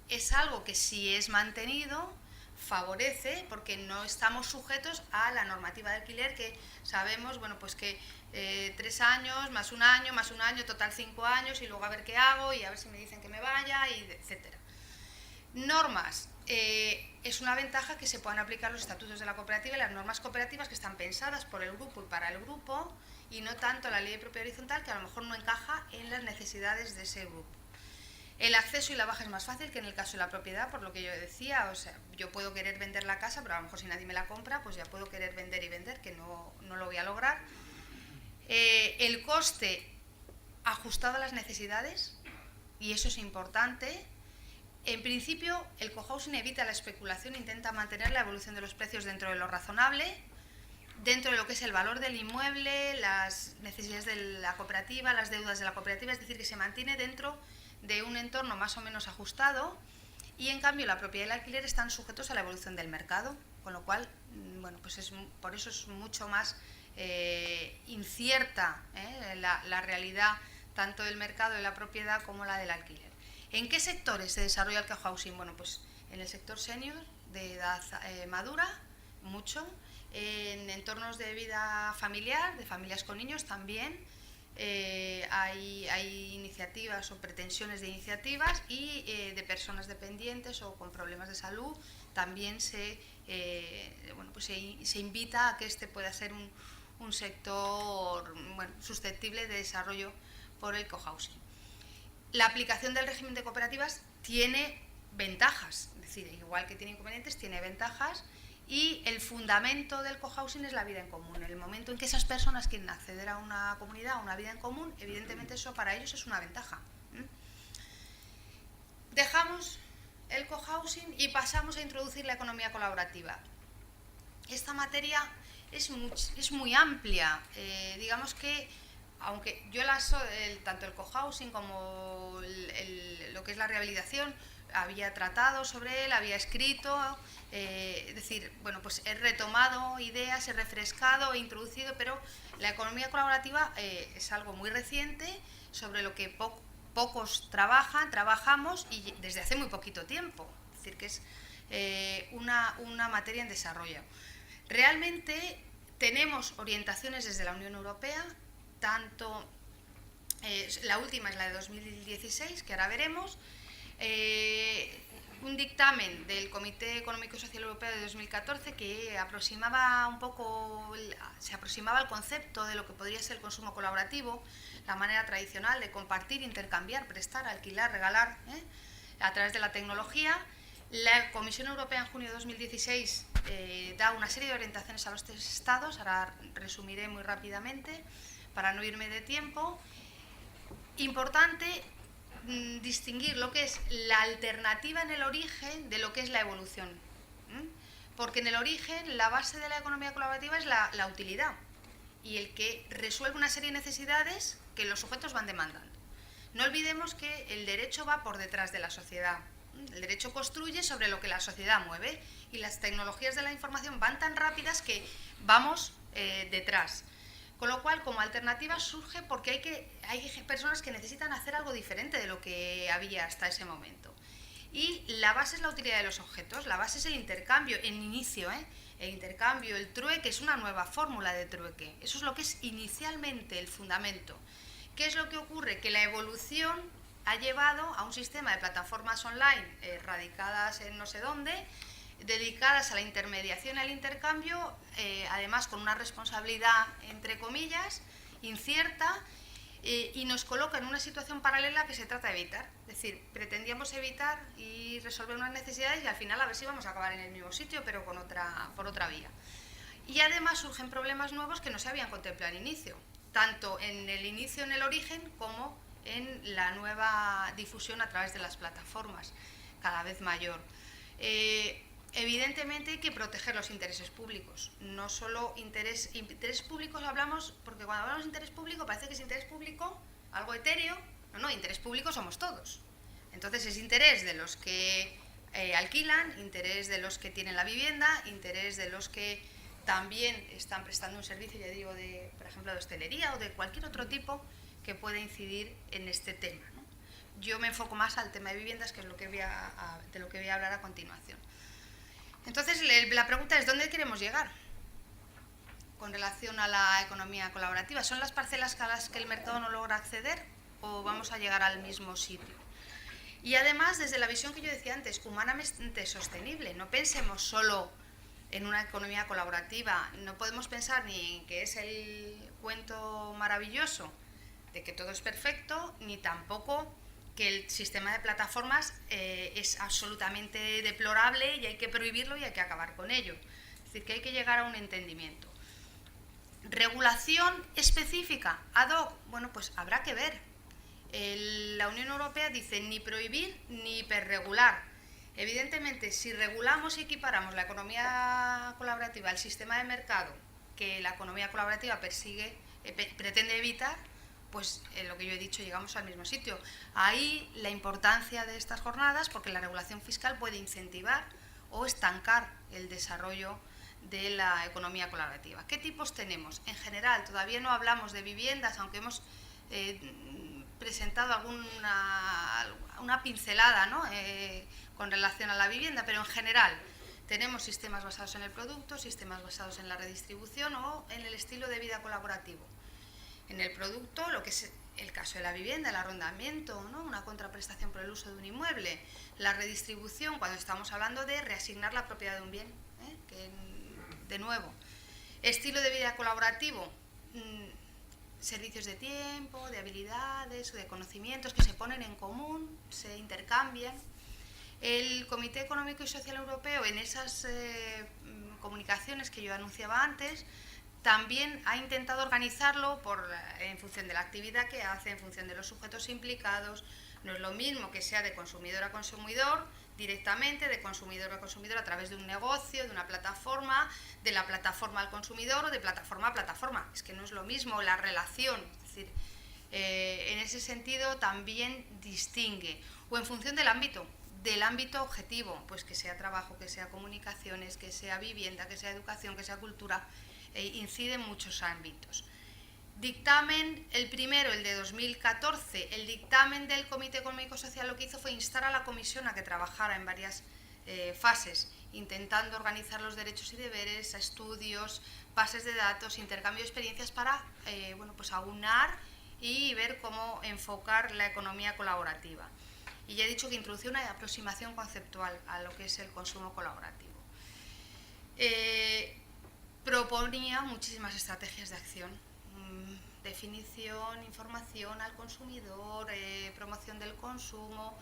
es algo que si es mantenido favorece, porque no estamos sujetos a la normativa de alquiler, que sabemos, bueno, pues que 3 años, más un año, total 5 años, y luego a ver qué hago, y a ver si me dicen que me vaya, y etcétera. Normas. Es una ventaja que se puedan aplicar los estatutos de la cooperativa y las normas cooperativas que están pensadas por el grupo y para el grupo, y no tanto la ley de propiedad horizontal, que a lo mejor no encaja en las necesidades de ese grupo. El acceso y la baja es más fácil que en el caso de la propiedad, por lo que yo decía, o sea, yo puedo querer vender la casa, pero a lo mejor si nadie me la compra, pues ya puedo querer vender y vender, que no lo voy a lograr. El coste ajustado a las necesidades, y eso es importante. En principio, el cohousing evita la especulación, intenta mantener la evolución de los precios dentro de lo razonable, dentro de lo que es el valor del inmueble, las necesidades de la cooperativa, las deudas de la cooperativa, es decir, que se mantiene dentro de un entorno más o menos ajustado, y en cambio la propiedad y el alquiler están sujetos a la evolución del mercado, con lo cual, bueno, pues por eso es mucho más incierta la realidad tanto del mercado de la propiedad como la del alquiler. ¿En qué sectores se desarrolla el cohousing? Bueno, pues en el sector senior, de edad madura, mucho, en entornos de vida familiar, de familias con niños también. Hay iniciativas o pretensiones de iniciativas, y de personas dependientes o con problemas de salud también se invita a que este pueda ser un sector susceptible de desarrollo por el cohousing. La aplicación del régimen de cooperativas tiene ventajas, es decir, igual que tiene inconvenientes, tiene ventajas. Y el fundamento del cohousing es la vida en común. En el momento en que esas personas quieren acceder a una comunidad, a una vida en común, evidentemente eso para ellos es una ventaja. Dejamos el cohousing y pasamos a introducir la economía colaborativa. Esta materia es muy amplia. Digamos que, aunque yo tanto el cohousing como lo que es la rehabilitación, había tratado sobre él, había escrito, es decir, bueno, pues he retomado ideas, he refrescado, he introducido, pero la economía colaborativa es algo muy reciente, sobre lo que pocos trabajamos y desde hace muy poquito tiempo, es decir, que es una materia en desarrollo. Realmente tenemos orientaciones desde la Unión Europea, tanto la última es la de 2016, que ahora veremos, un dictamen del Comité Económico y Social Europeo de 2014 que aproximaba un poco, se aproximaba al concepto de lo que podría ser el consumo colaborativo, la manera tradicional de compartir, intercambiar, prestar, alquilar, regalar, a través de la tecnología. La Comisión Europea en junio de 2016 da una serie de orientaciones a los 3 estados, ahora resumiré muy rápidamente para no irme de tiempo. Importante distinguir lo que es la alternativa en el origen de lo que es la evolución, porque en el origen la base de la economía colaborativa es la utilidad y el que resuelve una serie de necesidades que los sujetos van demandando. No olvidemos que el derecho va por detrás de la sociedad. El derecho construye sobre lo que la sociedad mueve y las tecnologías de la información van tan rápidas que vamos detrás. Con lo cual, como alternativa surge porque hay personas que necesitan hacer algo diferente de lo que había hasta ese momento. Y la base es la utilidad de los objetos, la base es el intercambio, en inicio, el intercambio, el trueque, es una nueva fórmula de trueque. Eso es lo que es inicialmente el fundamento. ¿Qué es lo que ocurre? Que la evolución ha llevado a un sistema de plataformas online radicadas en no sé dónde, dedicadas a la intermediación y al intercambio, además con una responsabilidad, entre comillas, incierta, y nos coloca en una situación paralela que se trata de evitar. Es decir, pretendíamos evitar y resolver unas necesidades y al final a ver si vamos a acabar en el mismo sitio, pero por otra vía. Y además surgen problemas nuevos que no se habían contemplado al inicio, tanto en el inicio, en el origen, como en la nueva difusión a través de las plataformas, cada vez mayor. Evidentemente hay que proteger los intereses públicos, no solo interés público hablamos, porque cuando hablamos de interés público parece que es interés público algo etéreo, no, interés público somos todos. Entonces es interés de los que alquilan, interés de los que tienen la vivienda, interés de los que también están prestando un servicio, ya digo, por ejemplo, de hostelería o de cualquier otro tipo que pueda incidir en este tema, ¿no? Yo me enfoco más al tema de viviendas, que es de lo que voy a hablar a continuación. Entonces, la pregunta es, ¿dónde queremos llegar con relación a la economía colaborativa? ¿Son las parcelas a las que el mercado no logra acceder o vamos a llegar al mismo sitio? Y además, desde la visión que yo decía antes, humanamente sostenible, no pensemos solo en una economía colaborativa, no podemos pensar ni en que es el cuento maravilloso de que todo es perfecto, ni tampoco que el sistema de plataformas es absolutamente deplorable y hay que prohibirlo y hay que acabar con ello. Es decir, que hay que llegar a un entendimiento. Regulación específica, ad hoc, bueno, pues habrá que ver. La Unión Europea dice ni prohibir ni hiperregular. Evidentemente, si regulamos y equiparamos la economía colaborativa al sistema de mercado que la economía colaborativa pretende evitar, pues lo que yo he dicho, llegamos al mismo sitio. Ahí la importancia de estas jornadas, porque la regulación fiscal puede incentivar o estancar el desarrollo de la economía colaborativa. ¿Qué tipos tenemos? En general, todavía no hablamos de viviendas, aunque hemos presentado una pincelada, ¿no? Con relación a la vivienda, pero en general tenemos sistemas basados en el producto, sistemas basados en la redistribución o en el estilo de vida colaborativo. En el producto, lo que es el caso de la vivienda, el arrendamiento, ¿no? Una contraprestación por el uso de un inmueble, la redistribución, cuando estamos hablando de reasignar la propiedad de un bien, que de nuevo, estilo de vida colaborativo, servicios de tiempo, de habilidades o de conocimientos que se ponen en común, se intercambian. El Comité Económico y Social Europeo, en esas comunicaciones que yo anunciaba antes, también ha intentado organizarlo en función de la actividad que hace, en función de los sujetos implicados. No es lo mismo que sea de consumidor a consumidor directamente, de consumidor a consumidor a través de un negocio, de una plataforma, de la plataforma al consumidor o de plataforma a plataforma. Es que no es lo mismo la relación. Es decir, en ese sentido también distingue. O en función del ámbito. del ámbito objetivo, pues que sea trabajo, que sea comunicaciones, que sea vivienda, que sea educación, que sea cultura, incide en muchos ámbitos. Dictamen, el primero, el de 2014, el dictamen del Comité Económico Social lo que hizo fue instar a la Comisión a que trabajara en varias fases, intentando organizar los derechos y deberes, estudios, bases de datos, intercambio de experiencias para bueno, pues aunar y ver cómo enfocar la economía colaborativa. Y ya he dicho que introduce una aproximación conceptual a lo que es el consumo colaborativo. Proponía muchísimas estrategias de acción, definición, información al consumidor, promoción del consumo,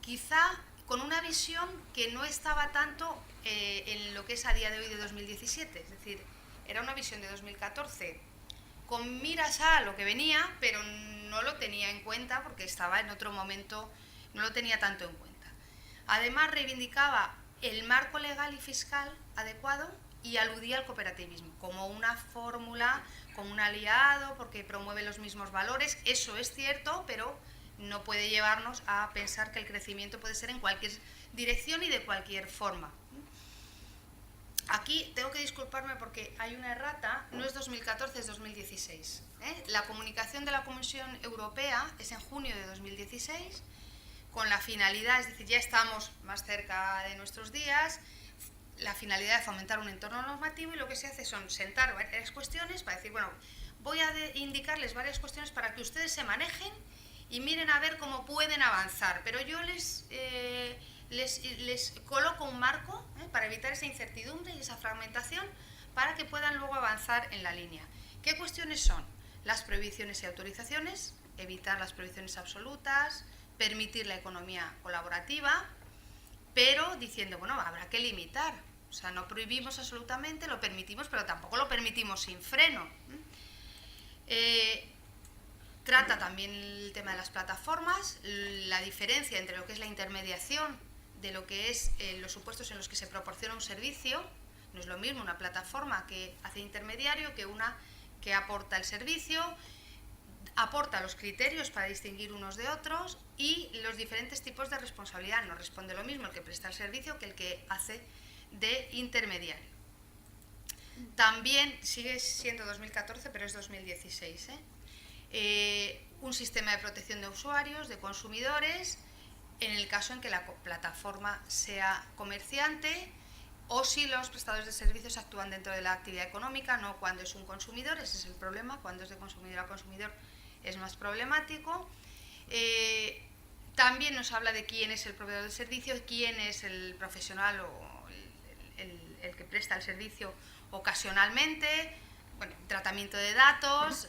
quizá con una visión que no estaba tanto en lo que es a día de hoy de 2017, es decir, era una visión de 2014 con miras a lo que venía, pero no lo tenía en cuenta porque estaba en otro momento, no lo tenía tanto en cuenta. Además, reivindicaba el marco legal y fiscal adecuado y aludía al cooperativismo como una fórmula, como un aliado, porque promueve los mismos valores. Eso es cierto, pero no puede llevarnos a pensar que el crecimiento puede ser en cualquier dirección y de cualquier forma. Aquí tengo que disculparme porque hay una errata, no es 2014, es 2016. La comunicación de la Comisión Europea es en junio de 2016, con la finalidad, es decir, ya estamos más cerca de nuestros días, la finalidad de fomentar un entorno normativo, y lo que se hace son sentar varias cuestiones para decir, bueno, voy a indicarles varias cuestiones para que ustedes se manejen y miren a ver cómo pueden avanzar, pero yo les coloco un marco para evitar esa incertidumbre y esa fragmentación para que puedan luego avanzar en la línea. ¿Qué cuestiones son? Las prohibiciones y autorizaciones, evitar las prohibiciones absolutas, permitir la economía colaborativa, pero diciendo, bueno, habrá que limitar. O sea, no prohibimos absolutamente, lo permitimos, pero tampoco lo permitimos sin freno. Trata también el tema de las plataformas, la diferencia entre lo que es la intermediación de lo que es los supuestos en los que se proporciona un servicio. No es lo mismo una plataforma que hace intermediario que una que aporta el servicio, aporta los criterios para distinguir unos de otros y los diferentes tipos de responsabilidad. No responde lo mismo el que presta el servicio que el que hace de intermediario. También sigue siendo 2014, pero es 2016. Un sistema de protección de usuarios, de consumidores, en el caso en que la plataforma sea comerciante o si los prestadores de servicios actúan dentro de la actividad económica, no cuando es un consumidor. Ese es el problema, cuando es de consumidor a consumidor es más problemático. También nos habla de quién es el proveedor del servicio, quién es el profesional o el que presta el servicio ocasionalmente, bueno, tratamiento de datos,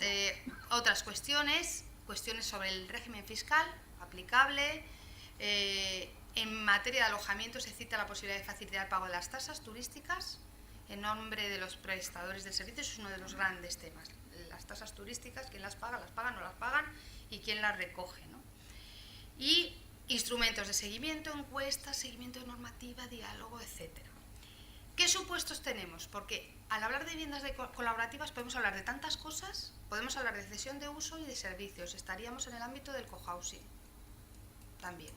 otras cuestiones sobre el régimen fiscal aplicable. En materia de alojamiento se cita la posibilidad de facilitar el pago de las tasas turísticas en nombre de los prestadores de servicios. Es uno de los grandes temas. Las tasas turísticas, quién las paga, no las pagan, y quién las recoge, ¿no? Y instrumentos de seguimiento, encuestas, seguimiento de normativa, diálogo, etcétera. ¿Qué supuestos tenemos? Porque al hablar de viviendas colaborativas podemos hablar de tantas cosas, podemos hablar de cesión de uso y de servicios, estaríamos en el ámbito del cohousing también.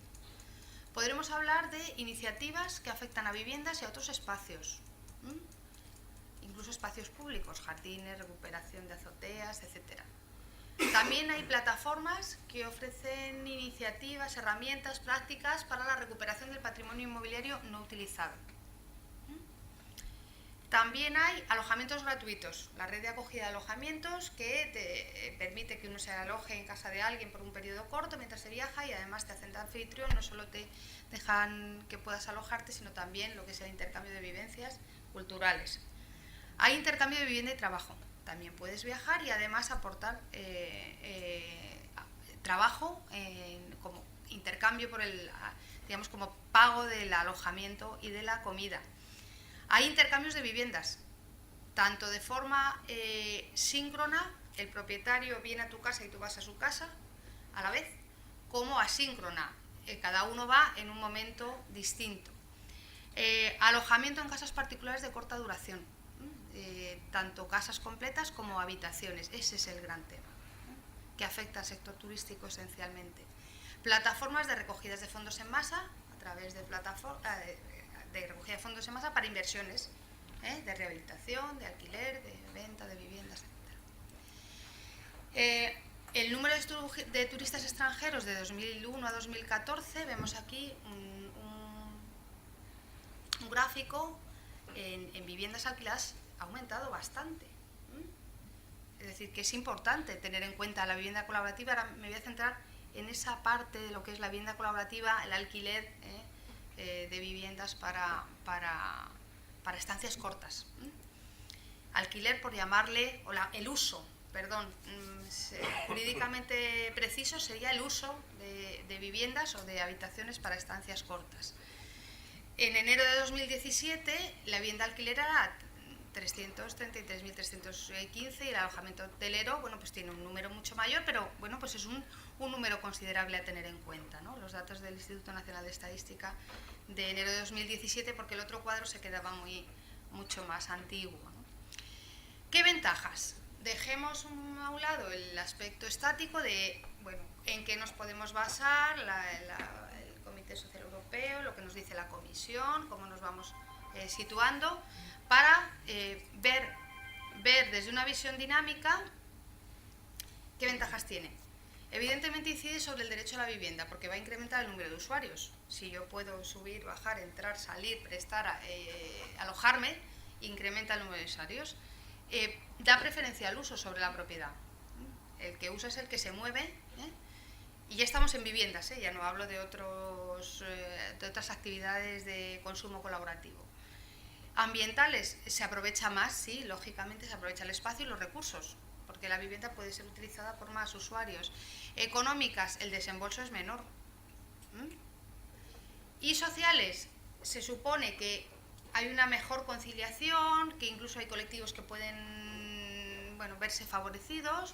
Podremos hablar de iniciativas que afectan a viviendas y a otros espacios, incluso espacios públicos, jardines, recuperación de azoteas, etc. También hay plataformas que ofrecen iniciativas, herramientas, prácticas para la recuperación del patrimonio inmobiliario no utilizado. También hay alojamientos gratuitos, la red de acogida de alojamientos que te permite que uno se aloje en casa de alguien por un periodo corto mientras se viaja, y además te hacen de anfitrión, no solo te dejan que puedas alojarte, sino también lo que es el intercambio de vivencias culturales. Hay intercambio de vivienda y trabajo, también puedes viajar y además aportar trabajo como intercambio por digamos, como pago del alojamiento y de la comida. Hay intercambios de viviendas, tanto de forma síncrona, el propietario viene a tu casa y tú vas a su casa a la vez, como asíncrona, cada uno va en un momento distinto. Alojamiento en casas particulares de corta duración, tanto casas completas como habitaciones, ese es el gran tema, que afecta al sector turístico esencialmente. Plataformas de recogidas de fondos en masa, a través de plataformas de recogida de fondos en masa para inversiones de rehabilitación, de alquiler, de venta de viviendas, etc. El número de turistas extranjeros de 2001 a 2014, vemos aquí un gráfico en viviendas alquiladas ha aumentado bastante. Es decir, que es importante tener en cuenta la vivienda colaborativa. Ahora me voy a centrar en esa parte de lo que es la vivienda colaborativa, el alquiler de viviendas para estancias cortas. Alquiler, por llamarle, o el uso, perdón, jurídicamente preciso sería el uso de viviendas o de habitaciones para estancias cortas. En enero de 2017 la vivienda alquiler era 333.315 y el alojamiento hotelero, bueno, pues tiene un número mucho mayor, pero bueno, pues es un número considerable a tener en cuenta, ¿no? Los datos del Instituto Nacional de Estadística de enero de 2017, porque el otro cuadro se quedaba mucho más antiguo, ¿no? ¿Qué ventajas? Dejemos a un lado el aspecto estático de, bueno, en qué nos podemos basar, el Comité Social Europeo, lo que nos dice la Comisión, cómo nos vamos situando, para ver desde una visión dinámica qué ventajas tiene. Evidentemente incide sobre el derecho a la vivienda, porque va a incrementar el número de usuarios. Si yo puedo subir, bajar, entrar, salir, prestar, alojarme, incrementa el número de usuarios. Da preferencia al uso sobre la propiedad. El que usa es el que se mueve, y ya estamos en viviendas, ya no hablo de otras actividades de consumo colaborativo. Ambientales, se aprovecha más, sí, lógicamente se aprovecha el espacio y los recursos, porque la vivienda puede ser utilizada por más usuarios. Económicas, el desembolso es menor. Y sociales, se supone que hay una mejor conciliación, que incluso hay colectivos que pueden, bueno, verse favorecidos,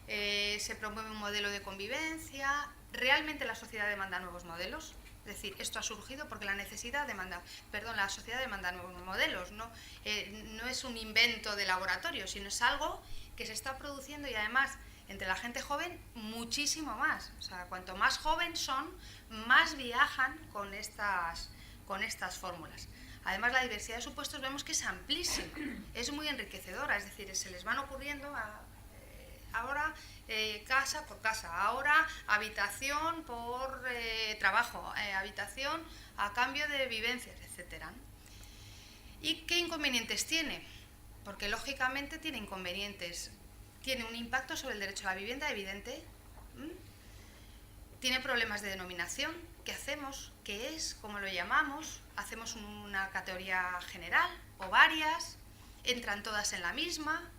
se promueve un modelo de convivencia. ¿Realmente la sociedad demanda nuevos modelos? Es decir, esto ha surgido porque la sociedad demanda nuevos modelos, no es un invento de laboratorio, sino es algo que se está produciendo, y además entre la gente joven muchísimo más. O sea, cuanto más joven son, más viajan con estas fórmulas. Además, la diversidad de supuestos vemos que es amplísima, es muy enriquecedora, es decir, se les van ocurriendo ahora casa por casa, ahora habitación por trabajo, habitación a cambio de vivencias, etc. ¿Y qué inconvenientes tiene? Porque lógicamente tiene inconvenientes. Tiene un impacto sobre el derecho a la vivienda evidente. Tiene problemas de denominación. ¿Qué hacemos? ¿Qué es? ¿Cómo lo llamamos? ¿Hacemos una categoría general o varias? ¿Entran todas en la misma?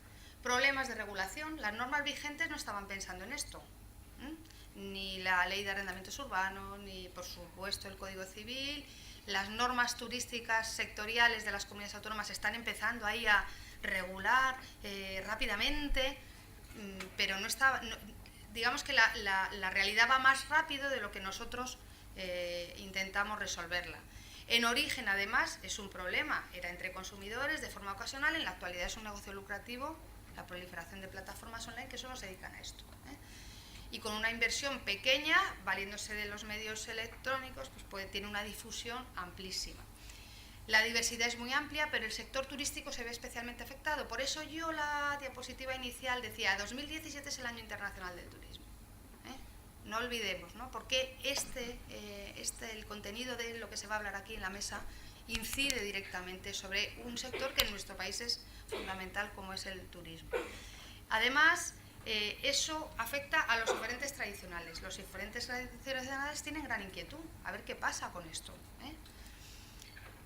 Problemas de regulación. Las normas vigentes no estaban pensando en esto. Ni la Ley de Arrendamientos Urbanos, ni por supuesto el Código Civil. Las normas turísticas sectoriales de las comunidades autónomas están empezando ahí a regular rápidamente, pero digamos que la realidad va más rápido de lo que nosotros intentamos resolverla. En origen, además, es un problema. Era entre consumidores de forma ocasional, en la actualidad es un negocio lucrativo, la proliferación de plataformas online que solo se dedican a esto. Y con una inversión pequeña, valiéndose de los medios electrónicos, pues tiene una difusión amplísima. La diversidad es muy amplia, pero el sector turístico se ve especialmente afectado. Por eso yo la diapositiva inicial decía, 2017 es el año internacional del turismo. No olvidemos, ¿no? Porque el contenido de lo que se va a hablar aquí en la mesa incide directamente sobre un sector que en nuestro país es fundamental, como es el turismo. Además, eso afecta a los oferentes tradicionales. Los oferentes tradicionales tienen gran inquietud. A ver qué pasa con esto.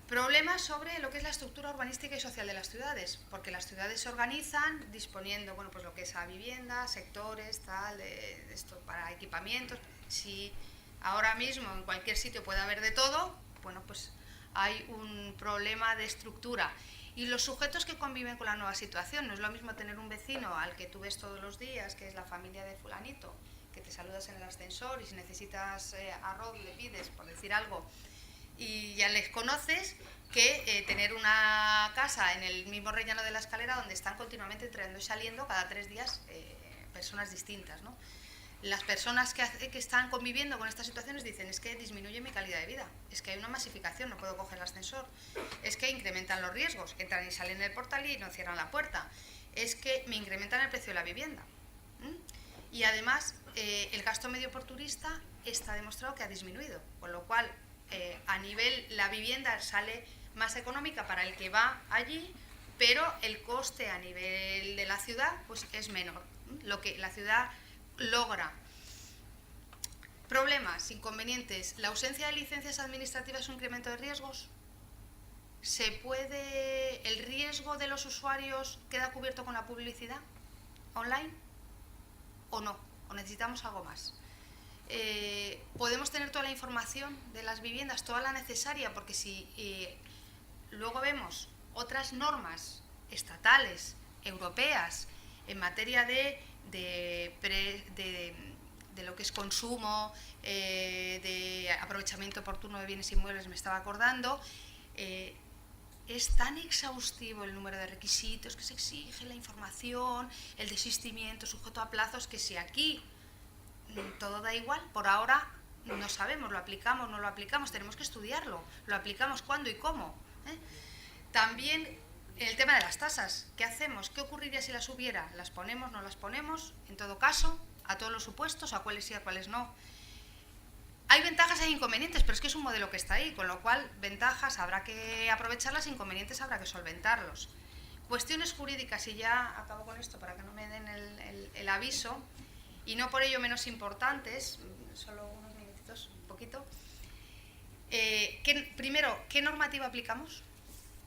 Problemas sobre lo que es la estructura urbanística y social de las ciudades, porque las ciudades se organizan disponiendo, bueno, pues lo que es a vivienda, sectores, tal, de esto para equipamientos. Si ahora mismo en cualquier sitio puede haber de todo, bueno, pues hay un problema de estructura. Y los sujetos que conviven con la nueva situación, no es lo mismo tener un vecino al que tú ves todos los días, que es la familia de fulanito, que te saludas en el ascensor y si necesitas arroz le pides, por decir algo, y ya les conoces, que tener una casa en el mismo rellano de la escalera donde están continuamente entrando y saliendo cada 3 días personas distintas, ¿no? las personas que están conviviendo con estas situaciones dicen, es que disminuye mi calidad de vida, es que hay una masificación, no puedo coger el ascensor, es que incrementan los riesgos, entran y salen del portal y no cierran la puerta, es que me incrementan el precio de la vivienda. Y además, el gasto medio por turista está demostrado que ha disminuido, con lo cual, a nivel, la vivienda sale más económica para el que va allí, pero el coste a nivel de la ciudad pues es menor. Lo que la ciudad logra. Problemas, inconvenientes. La ausencia de licencias administrativas es un incremento de riesgos. ¿El riesgo de los usuarios queda cubierto con la publicidad online o no? ¿O necesitamos algo más? ¿Podemos tener toda la información de las viviendas, toda la necesaria? Porque si luego vemos otras normas estatales, europeas, en materia de lo que es consumo, de aprovechamiento oportuno de bienes inmuebles, me estaba acordando, es tan exhaustivo el número de requisitos que se exige, la información, el desistimiento sujeto a plazos, que si aquí todo da igual, por ahora no sabemos, lo aplicamos, no lo aplicamos, tenemos que estudiarlo, lo aplicamos cuándo y cómo. También el tema de las tasas, ¿qué hacemos? ¿Qué ocurriría si las hubiera? ¿Las ponemos, no las ponemos? En todo caso, a todos los supuestos, a cuáles sí, a cuáles no. Hay ventajas e inconvenientes, pero es que es un modelo que está ahí, con lo cual ventajas habrá que aprovecharlas, inconvenientes habrá que solventarlos. Cuestiones jurídicas, y ya acabo con esto para que no me den el aviso, y no por ello menos importantes, solo unos minutitos, un poquito. Primero, ¿qué normativa aplicamos?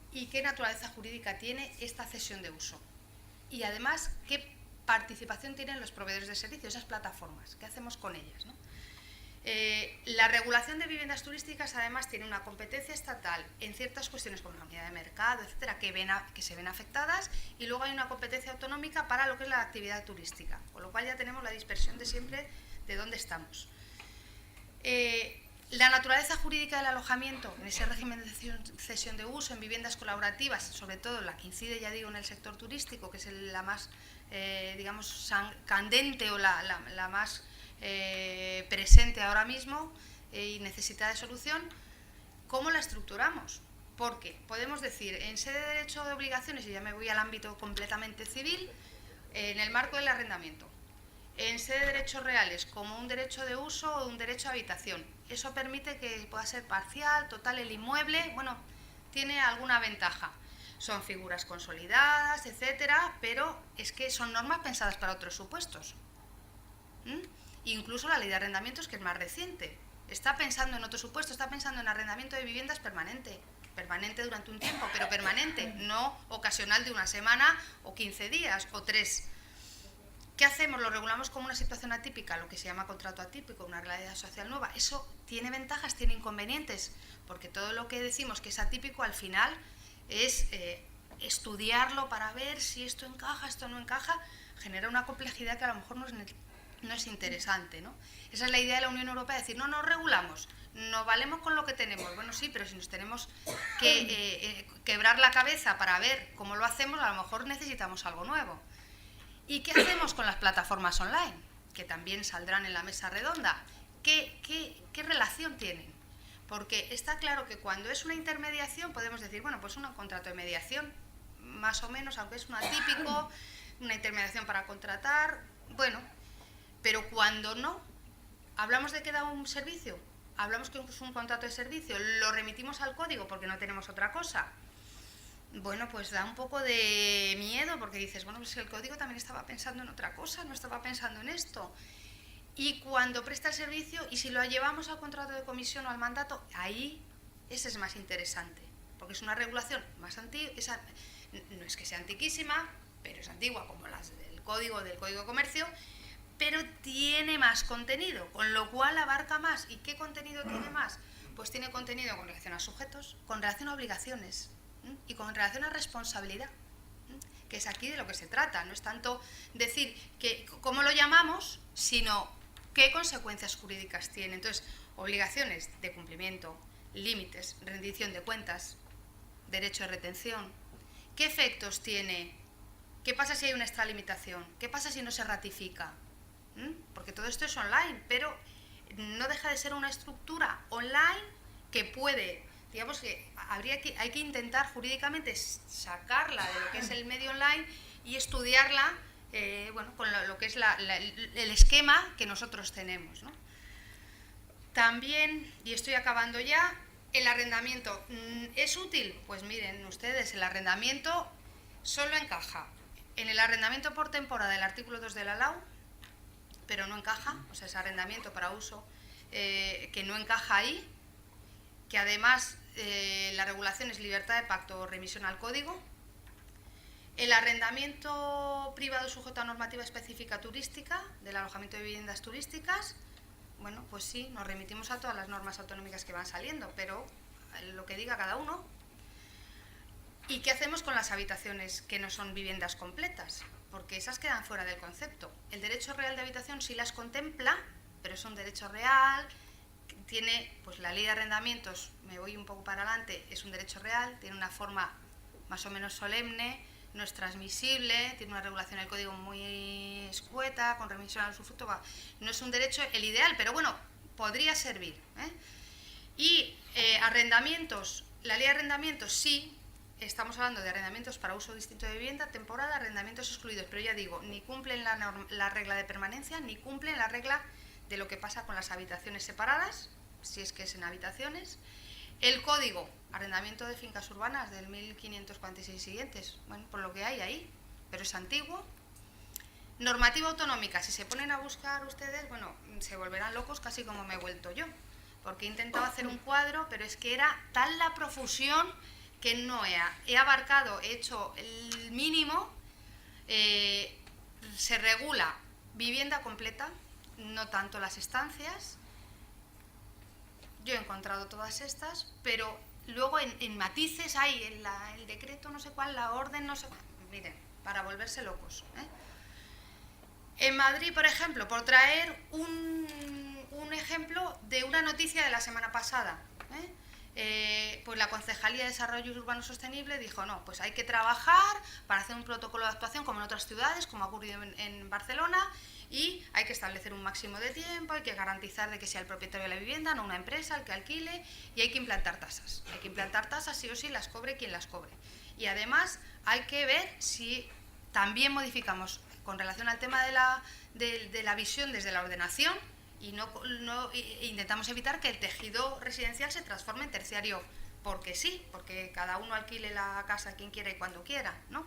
¿Y qué naturaleza jurídica tiene esta cesión de uso? Y además, ¿qué participación tienen los proveedores de servicios, esas plataformas? ¿Qué hacemos con ellas, ¿no? La regulación de viviendas turísticas además tiene una competencia estatal en ciertas cuestiones como la unidad de mercado, etcétera, que se ven afectadas, y luego hay una competencia autonómica para lo que es la actividad turística, con lo cual ya tenemos la dispersión de siempre de dónde estamos. La naturaleza jurídica del alojamiento en ese régimen de cesión de uso en viviendas colaborativas, sobre todo la que incide, ya digo, en el sector turístico, que es la más, digamos, candente o la más presente ahora mismo y necesita de solución, ¿cómo la estructuramos? Porque podemos decir, en sede de derecho de obligaciones, y ya me voy al ámbito completamente civil, en el marco del arrendamiento, en sede de derechos reales, como un derecho de uso o un derecho a habitación. Eso permite que pueda ser parcial, total, el inmueble, bueno, tiene alguna ventaja. Son figuras consolidadas, etcétera, pero es que son normas pensadas para otros supuestos. Incluso la ley de arrendamientos, que es más reciente, está pensando en otro supuesto, está pensando en arrendamiento de viviendas permanente durante un tiempo, pero permanente, no ocasional de una semana o 15 días o 3. ¿Qué hacemos? Lo regulamos como una situación atípica, lo que se llama contrato atípico, una realidad social nueva. Eso tiene ventajas, tiene inconvenientes, porque todo lo que decimos que es atípico al final es estudiarlo para ver si esto encaja, esto no encaja, genera una complejidad que a lo mejor no es interesante, ¿no? Esa es la idea de la Unión Europea, decir, no valemos con lo que tenemos. Bueno, sí, pero si nos tenemos que quebrar la cabeza para ver cómo lo hacemos, a lo mejor necesitamos algo nuevo. ¿Y qué hacemos con las plataformas online? Que también saldrán en la mesa redonda. ¿Qué relación tienen? Porque está claro que cuando es una intermediación podemos decir, bueno, pues un contrato de mediación, más o menos, aunque es un atípico, una intermediación para contratar, bueno, pero cuando no, hablamos de que da un servicio, hablamos que es un contrato de servicio, lo remitimos al código porque no tenemos otra cosa. Bueno, pues da un poco de miedo porque dices, bueno, pues el código también estaba pensando en otra cosa, no estaba pensando en esto. Y cuando presta el servicio, y si lo llevamos al contrato de comisión o al mandato, ahí ese es más interesante, porque es una regulación más antigua, no es que sea antiquísima, pero es antigua como las del Código de Comercio, pero tiene más contenido, con lo cual abarca más. ¿Y qué contenido tiene más? Pues tiene contenido con relación a sujetos, con relación a obligaciones y con relación a responsabilidad, que es aquí de lo que se trata. No es tanto decir que cómo lo llamamos, sino qué consecuencias jurídicas tiene. Entonces, obligaciones de cumplimiento, límites, rendición de cuentas, derecho de retención. ¿Qué efectos tiene? ¿Qué pasa si hay una extralimitación? ¿Qué pasa si no se ratifica? porque todo esto es online, pero no deja de ser una estructura online que puede, digamos que hay que intentar jurídicamente sacarla de lo que es el medio online y estudiarla con lo que es el esquema que nosotros tenemos, ¿no? También, y estoy acabando ya, el arrendamiento. ¿Es útil? Pues miren ustedes, el arrendamiento solo encaja en el arrendamiento por temporada del artículo 2 de la LAU, pero no encaja, o sea, es arrendamiento para uso que no encaja ahí, que además la regulación es libertad de pacto o remisión al código. El arrendamiento privado sujeto a normativa específica turística, del alojamiento de viviendas turísticas, bueno, pues sí, nos remitimos a todas las normas autonómicas que van saliendo, pero lo que diga cada uno. ¿Y qué hacemos con las habitaciones que no son viviendas completas? Porque esas quedan fuera del concepto. El derecho real de habitación sí las contempla, pero es un derecho real, tiene, pues la ley de arrendamientos, me voy un poco para adelante, es un derecho real, tiene una forma más o menos solemne, no es transmisible, tiene una regulación del código muy escueta, con remisión al usufructo, no es un derecho el ideal, pero bueno, podría servir, ¿eh? Y arrendamientos, la ley de arrendamientos sí, estamos hablando de arrendamientos para uso distinto de vivienda, temporada, arrendamientos excluidos, pero ya digo, ni cumplen la regla de permanencia, ni cumplen la regla de lo que pasa con las habitaciones separadas, si es que es en habitaciones. El código, arrendamiento de fincas urbanas del 1546 siguientes, bueno, por lo que hay ahí, pero es antiguo. Normativa autonómica, si se ponen a buscar ustedes, bueno, se volverán locos casi como me he vuelto yo, porque he intentado hacer un cuadro, pero es que era tal la profusión que no he abarcado, he hecho el mínimo. Se regula vivienda completa, no tanto las estancias. Yo he encontrado todas estas, pero luego en matices hay el decreto no sé cuál, la orden no sé cuál. Miren, para volverse locos, ¿eh? En Madrid, por ejemplo, por traer un ejemplo de una noticia de la semana pasada, pues la Concejalía de Desarrollo Urbano Sostenible dijo, no, pues hay que trabajar para hacer un protocolo de actuación como en otras ciudades, como ha ocurrido en Barcelona, y hay que establecer un máximo de tiempo, hay que garantizar de que sea el propietario de la vivienda, no una empresa, el que alquile, y hay que implantar tasas. Hay que implantar tasas sí o sí, las cobre quien las cobre. Y además hay que ver si también modificamos con relación al tema de la visión desde la ordenación, y intentamos evitar que el tejido residencial se transforme en terciario, porque sí, porque cada uno alquile la casa quien quiera y cuando quiera, ¿no?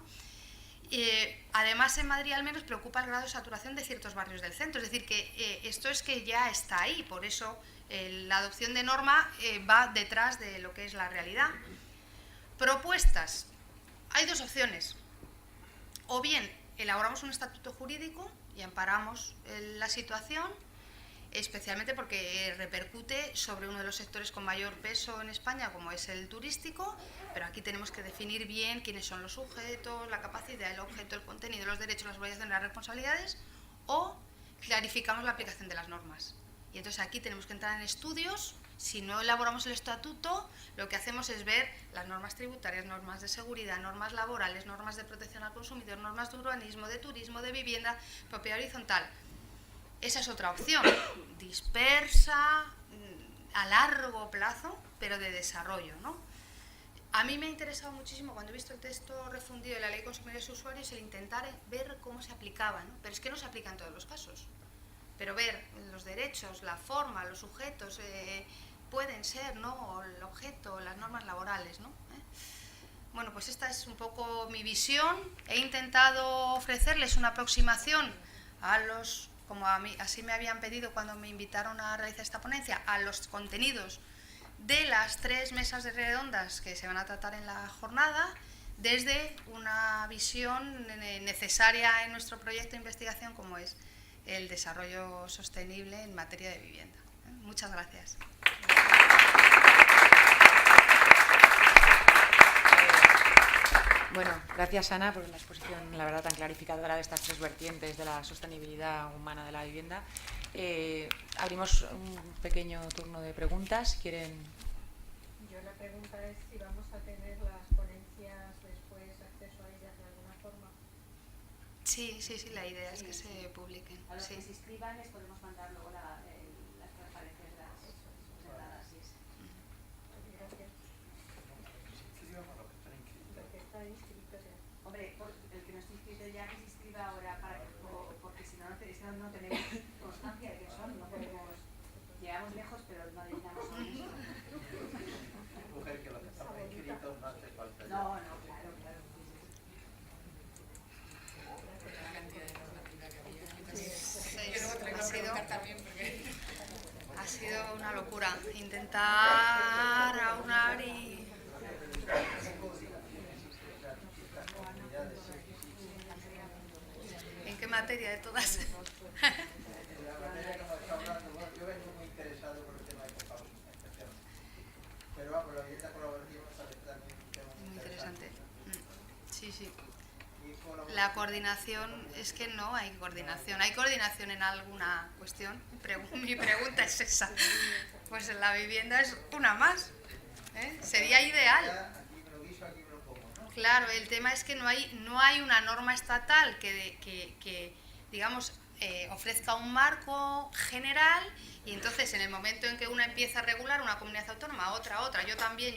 Además, en Madrid al menos preocupa el grado de saturación de ciertos barrios del centro, es decir, que esto es que ya está ahí, por eso la adopción de norma va detrás de lo que es la realidad. Propuestas. Hay dos opciones. O bien elaboramos un estatuto jurídico y amparamos la situación, especialmente porque repercute sobre uno de los sectores con mayor peso en España, como es el turístico, pero aquí tenemos que definir bien quiénes son los sujetos, la capacidad, el objeto, el contenido, los derechos, las obligaciones, las responsabilidades, o clarificamos la aplicación de las normas. Y entonces aquí tenemos que entrar en estudios. Si no elaboramos el estatuto, lo que hacemos es ver las normas tributarias, normas de seguridad, normas laborales, normas de protección al consumidor, normas de urbanismo, de turismo, de vivienda, propiedad horizontal. Esa es otra opción, dispersa, a largo plazo, pero de desarrollo, ¿no? A mí me ha interesado muchísimo, cuando he visto el texto refundido de la Ley de Consumidores y Usuarios, el intentar ver cómo se aplicaba, ¿no? Pero es que no se aplica en todos los casos. Pero ver los derechos, la forma, los sujetos, pueden ser, ¿no? El objeto, las normas laborales, ¿no? Bueno, pues esta es un poco mi visión. He intentado ofrecerles una aproximación a los, como a mí, así me habían pedido cuando me invitaron a realizar esta ponencia, a los contenidos de las 3 mesas de redondas que se van a tratar en la jornada, desde una visión necesaria en nuestro proyecto de investigación, como es el desarrollo sostenible en materia de vivienda. Muchas gracias. Bueno, gracias Ana por la exposición, la verdad, tan clarificadora de estas 3 vertientes de la sostenibilidad humana de la vivienda. Abrimos un pequeño turno de preguntas. ¿Quieren? Yo la pregunta es si vamos a tener las ponencias después acceso a ellas de alguna forma. Sí, la idea es que se publiquen. A los Sí. que se inscriban les podemos mandar luego las transparencias de las entradas y eso. Hombre, el que no esté inscrito ya que se inscriba ahora, porque si no, no tenemos constancia de que son, no podemos, llegamos lejos pero no adivinamos con eso. Mujer, que los que estamos inscritos no hace falta. No, claro. Ha sido una locura intentar aunar y... ¿En qué materia de todas? La materia que hemos estado hablando, bueno, yo vengo muy interesado por el tema de copago, especialmente. Pero vamos, la vivienda colaborativa me parece también un tema muy interesante. Sí. La coordinación, es que no hay coordinación. ¿Hay coordinación en alguna cuestión? Mi pregunta es esa. Pues en la vivienda es una más. Sería ideal. Claro, el tema es que no hay una norma estatal que digamos, ofrezca un marco general, y entonces en el momento en que una empieza a regular, una comunidad autónoma, otra, yo también,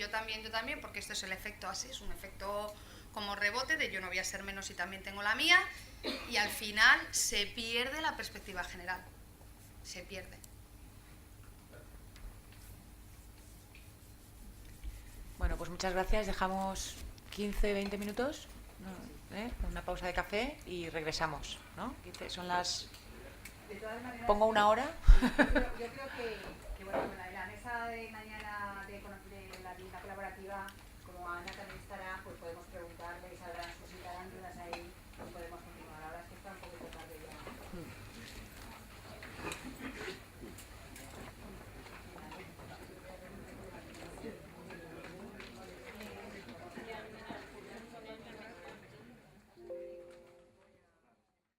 porque esto es el efecto así, es un efecto como rebote de yo no voy a ser menos si también tengo la mía, y al final se pierde la perspectiva general, se pierde. Bueno, pues muchas gracias. Dejamos 15-20 minutos, una pausa de café y regresamos, ¿no? Son las... De todas maneras, ¿Pongo una hora? yo creo que bueno, en la mesa